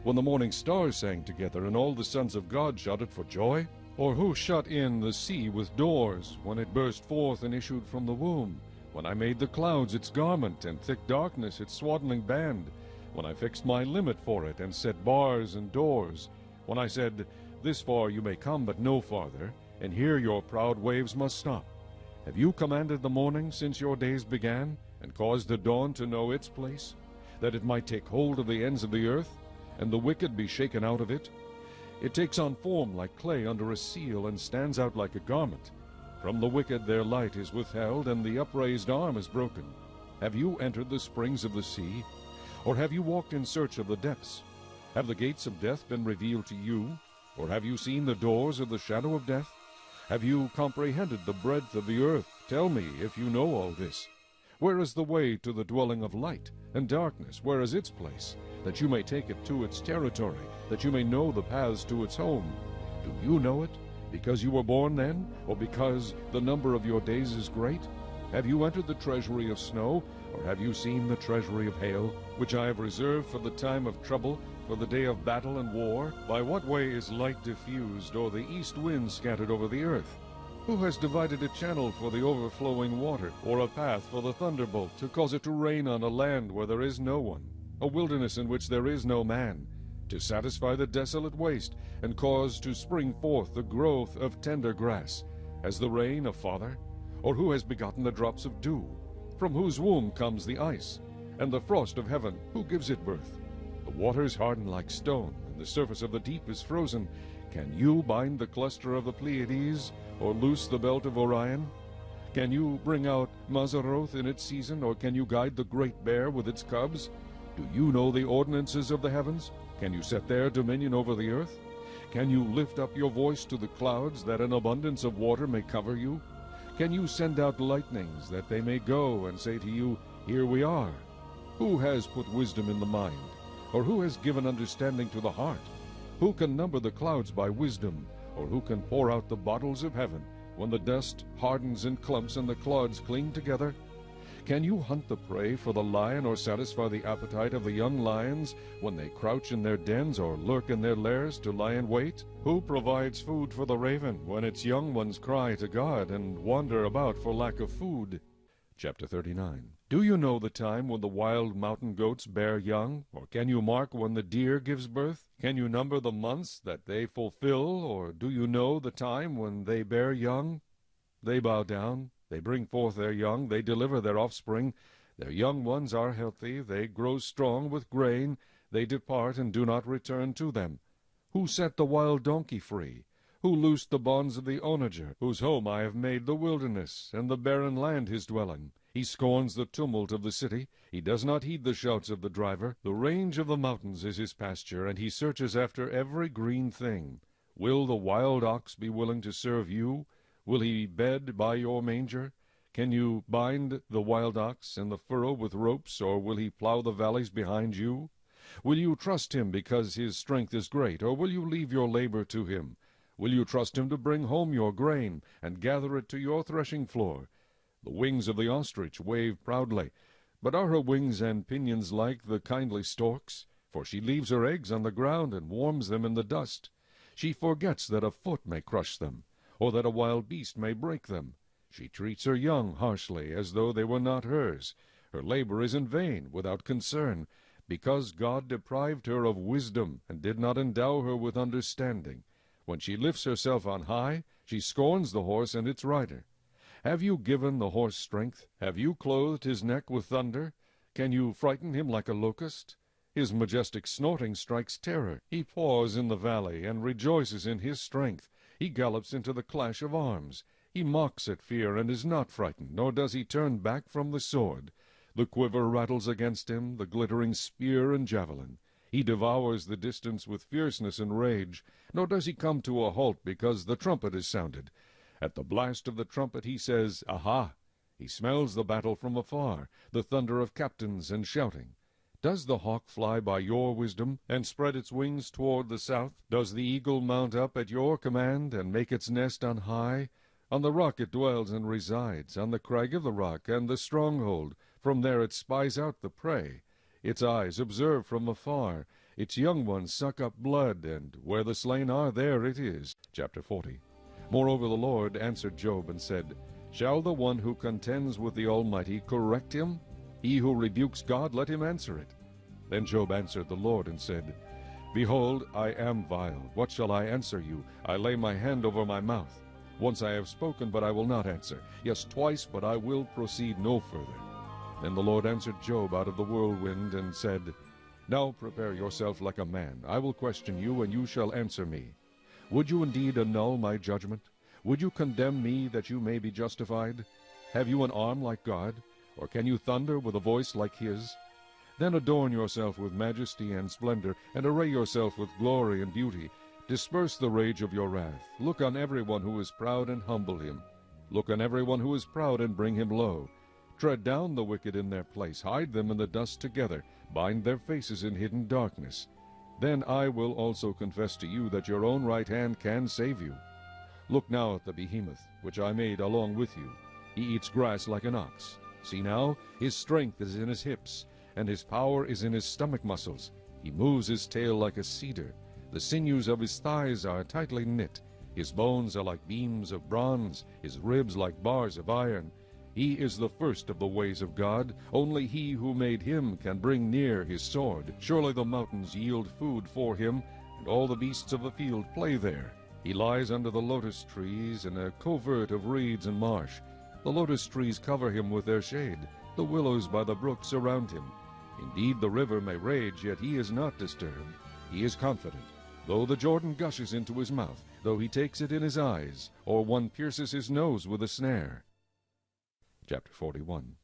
When the morning stars sang together, and all the sons of God shouted for joy? Or who shut in the sea with doors, when it burst forth and issued from the womb? When I made the clouds its garment, and thick darkness its swaddling band? When I fixed my limit for it, and set bars and doors? When I said, This far you may come, but no farther, and here your proud waves must stop? Have you commanded the morning since your days began, and caused the dawn to know its place, that it might take hold of the ends of the earth, and the wicked be shaken out of it? It takes on form like clay under a seal, and stands out like a garment. From the wicked their light is withheld, and the upraised arm is broken. Have you entered the springs of the sea? Or have you walked in search of the depths? Have the gates of death been revealed to you? Or have you seen the doors of the shadow of death? Have you comprehended the breadth of the earth? Tell me, if you know all this. Where is the way to the dwelling of light? And darkness, where is its place? That you may take it to its territory, that you may know the paths to its home. Do you know it, because you were born then, or because the number of your days is great? Have you entered the treasury of snow, or have you seen the treasury of hail, which I have reserved for the time of trouble, for the day of battle and war? By what way is light diffused, or the east wind scattered over the earth? Who has divided a channel for the overflowing water, or a path for the thunderbolt, to cause it to rain on a land where there is no one, a wilderness in which there is no man, to satisfy the desolate waste, and cause to spring forth the growth of tender grass? Has the rain a father? Or who has begotten the drops of dew? From whose womb comes the ice? And the frost of heaven, who gives it birth? The waters harden like stone, and the surface of the deep is frozen. Can you bind the cluster of the Pleiades, or loose the belt of Orion? Can you bring out Mazzaroth in its season, or can you guide the great bear with its cubs? Do you know the ordinances of the heavens? Can you set their dominion over the earth? Can you lift up your voice to the clouds, that an abundance of water may cover you? Can you send out lightnings, that they may go and say to you, Here we are? Who has put wisdom in the mind? Or who has given understanding to the heart? Who can number the clouds by wisdom? Or who can pour out the bottles of heaven, when the dust hardens in clumps and the clods cling together? Can you hunt the prey for the lion, or satisfy the appetite of the young lions, when they crouch in their dens or lurk in their lairs to lie in wait? Who provides food for the raven, when its young ones cry to God, and wander about for lack of food? Chapter 39. Do you know the time when the wild mountain goats bear young? Or can you mark when the deer gives birth? Can you number the months that they fulfill? Or do you know the time when they bear young? They bow down, they bring forth their young, they deliver their offspring. Their young ones are healthy, they grow strong with grain, they depart and do not return to them. Who set the wild donkey free? Who loosed the bonds of the onager, whose home I have made the wilderness, and the barren land his dwelling? He scorns the tumult of the city, he does not heed the shouts of the driver. The range of the mountains is his pasture, and he searches after every green thing. Will the wild ox be willing to serve you? Will he bed by your manger? Can you bind the wild ox in the furrow with ropes, or will he plow the valleys behind you? Will you trust him because his strength is great, or will you leave your labor to him? Will you trust him to bring home your grain, and gather it to your threshing floor? The wings of the ostrich wave proudly, but are her wings and pinions like the kindly stork's? For she leaves her eggs on the ground, and warms them in the dust. She forgets that a foot may crush them, or that a wild beast may break them. She treats her young harshly, as though they were not hers. Her labor is in vain, without concern, because God deprived her of wisdom, and did not endow her with understanding. When she lifts herself on high, she scorns the horse and its rider. Have you given the horse strength? Have you clothed his neck with thunder? Can you frighten him like a locust? His majestic snorting strikes terror. He paws in the valley, and rejoices in his strength. He gallops into the clash of arms. He mocks at fear, and is not frightened, nor does he turn back from the sword. The quiver rattles against him, the glittering spear and javelin. He devours the distance with fierceness and rage, nor does he come to a halt because the trumpet is sounded. At the blast of the trumpet he says, Aha! He smells the battle from afar, the thunder of captains and shouting. Does the hawk fly by your wisdom, and spread its wings toward the south? Does the eagle mount up at your command, and make its nest on high? On the rock it dwells and resides, on the crag of the rock and the stronghold. From there it spies out the prey. Its eyes observe from afar. Its young ones suck up blood, and where the slain are, there it is. Chapter 40. Moreover the Lord answered Job and said, Shall the one who contends with the Almighty correct him? He who rebukes God, let him answer it. Then Job answered the Lord and said, Behold, I am vile. What shall I answer you? I lay my hand over my mouth. Once I have spoken, but I will not answer. Yes, twice, but I will proceed no further. Then the Lord answered Job out of the whirlwind and said, Now prepare yourself like a man. I will question you, and you shall answer me. Would you indeed annul my judgment? Would you condemn me that you may be justified? Have you an arm like God? Or can you thunder with a voice like his? Then adorn yourself with majesty and splendor, and array yourself with glory and beauty. Disperse the rage of your wrath. Look on everyone who is proud and humble him. Look on everyone who is proud and bring him low. Tread down the wicked in their place. Hide them in the dust together. Bind their faces in hidden darkness. Then I will also confess to you that your own right hand can save you. Look now at the behemoth, which I made along with you. He eats grass like an ox. See now, his strength is in his hips, and his power is in his stomach muscles. He moves his tail like a cedar. The sinews of his thighs are tightly knit. His bones are like beams of bronze, his ribs like bars of iron. He is the first of the ways of God. Only he who made him can bring near his sword. Surely the mountains yield food for him, and all the beasts of the field play there. He lies under the lotus trees in a covert of reeds and marsh. The lotus trees cover him with their shade. The willows by the brook surround him. Indeed, the river may rage, yet he is not disturbed. He is confident. Though the Jordan gushes into his mouth, though he takes it in his eyes, or one pierces his nose with a snare. Chapter 41.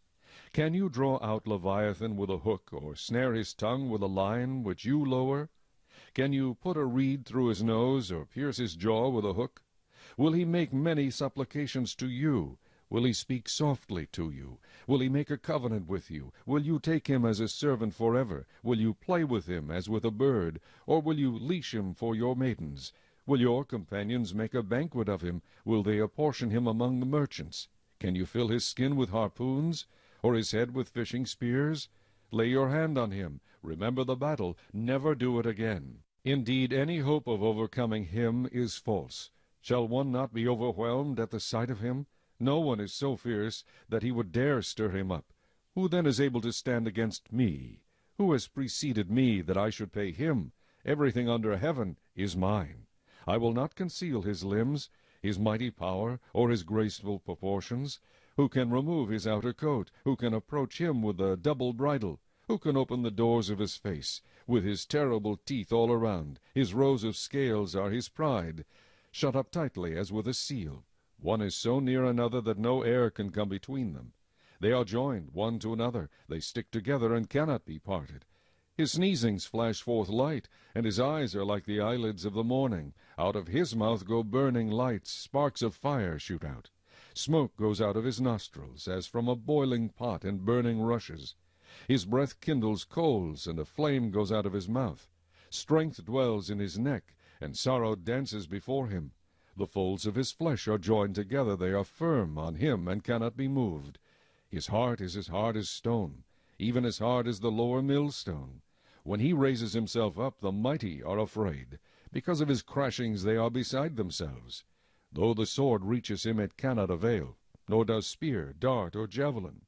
Can you draw out Leviathan with a hook, or snare his tongue with a line which you lower? Can you put a reed through his nose, or pierce his jaw with a hook? Will he make many supplications to you? Will he speak softly to you? Will he make a covenant with you? Will you take him as a servant forever? Will you play with him as with a bird? Or will you leash him for your maidens? Will your companions make a banquet of him? Will they apportion him among the merchants? Can you fill his skin with harpoons, or his head with fishing spears? Lay your hand on him. Remember the battle. Never do it again. Indeed, any hope of overcoming him is false. Shall one not be overwhelmed at the sight of him? No one is so fierce that he would dare stir him up. Who then is able to stand against me? Who has preceded me that I should pay him? Everything under heaven is mine. I will not conceal his limbs, his mighty power, or his graceful proportions. Who can remove his outer coat? Who can approach him with a double bridle? Who can open the doors of his face? With his terrible teeth all around, his rows of scales are his pride, shut up tightly as with a seal. One is so near another that no air can come between them. They are joined one to another. They stick together and cannot be parted. His sneezings flash forth light, and his eyes are like the eyelids of the morning. Out of his mouth go burning lights. Sparks of fire shoot out. Smoke goes out of his nostrils, as from a boiling pot and burning rushes. His breath kindles coals, and a flame goes out of his mouth. Strength dwells in his neck, and sorrow dances before him. The folds of his flesh are joined together, they are firm on him, and cannot be moved. His heart is as hard as stone, even as hard as the lower millstone. When he raises himself up, the mighty are afraid. Because of his crashings they are beside themselves. Though the sword reaches him, it cannot avail, nor does spear, dart, or javelin.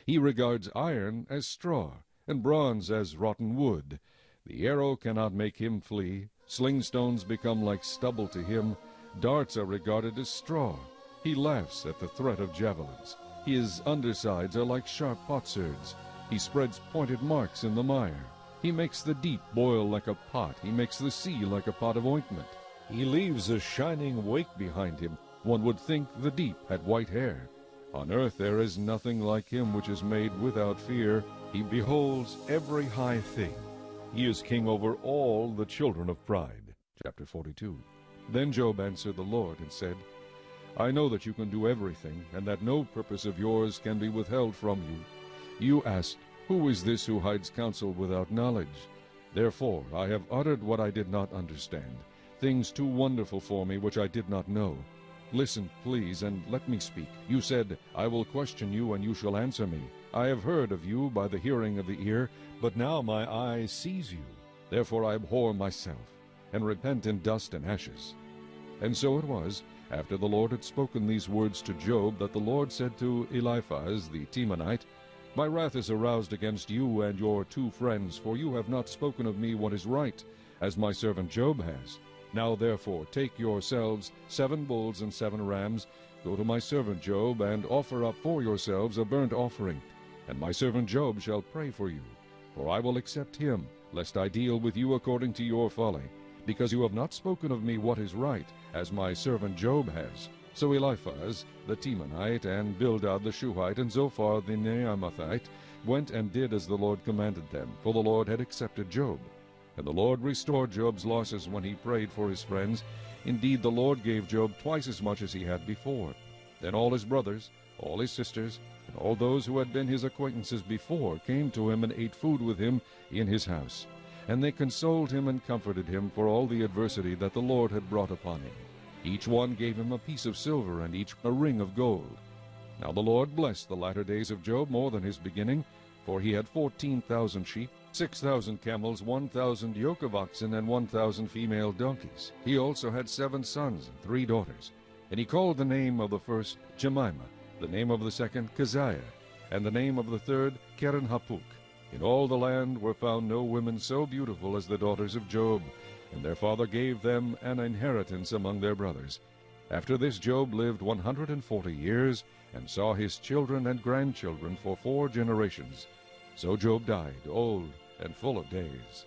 He regards iron as straw, and bronze as rotten wood. The arrow cannot make him flee. Slingstones become like stubble to him. Darts are regarded as straw. He laughs at the threat of javelins. His undersides are like sharp potsherds. He spreads pointed marks in the mire. He makes the deep boil like a pot. He makes the sea like a pot of ointment. He leaves a shining wake behind him. One would think the deep had white hair. On earth there is nothing like him which is made without fear. He beholds every high thing. He is king over all the children of pride. Chapter 42. Then Job answered the Lord and said, I know that you can do everything, and that no purpose of yours can be withheld from you. You asked, Who is this who hides counsel without knowledge? Therefore I have uttered what I did not understand, things too wonderful for me which I did not know. Listen, please, and let me speak. You said, I will question you, and you shall answer me. I have heard of you by the hearing of the ear, but now my eye sees you. Therefore I abhor myself, and repent in dust and ashes. And so it was, after the Lord had spoken these words to Job, that the Lord said to Eliphaz the Temanite, My wrath is aroused against you and your 2 friends, for you have not spoken of me what is right, as my servant Job has. Now therefore take yourselves 7 bulls and 7 rams, go to my servant Job, and offer up for yourselves a burnt offering, and my servant Job shall pray for you. For I will accept him, lest I deal with you according to your folly, because you have not spoken of me what is right, as my servant Job has. So Eliphaz the Temanite, and Bildad the Shuhite, and Zophar the Naamathite went and did as the Lord commanded them, for the Lord had accepted Job. And the Lord restored Job's losses when he prayed for his friends. Indeed, the Lord gave Job twice as much as he had before. Then all his brothers, all his sisters, and all those who had been his acquaintances before came to him and ate food with him in his house. And they consoled him and comforted him for all the adversity that the Lord had brought upon him. Each one gave him a piece of silver, and each a ring of gold. Now the Lord blessed the latter days of Job more than his beginning, for he had 14,000 sheep, 6,000 camels, 1,000 yoke of oxen, and 1,000 female donkeys. He also had 7 sons and 3 daughters. And he called the name of the first Jemimah, the name of the second Keziah, and the name of the third Keren-Hapuk. In all the land were found no women so beautiful as the daughters of Job, and their father gave them an inheritance among their brothers. After this Job lived 140 years, and saw his children and grandchildren for 4 generations. So Job died, old and full of days.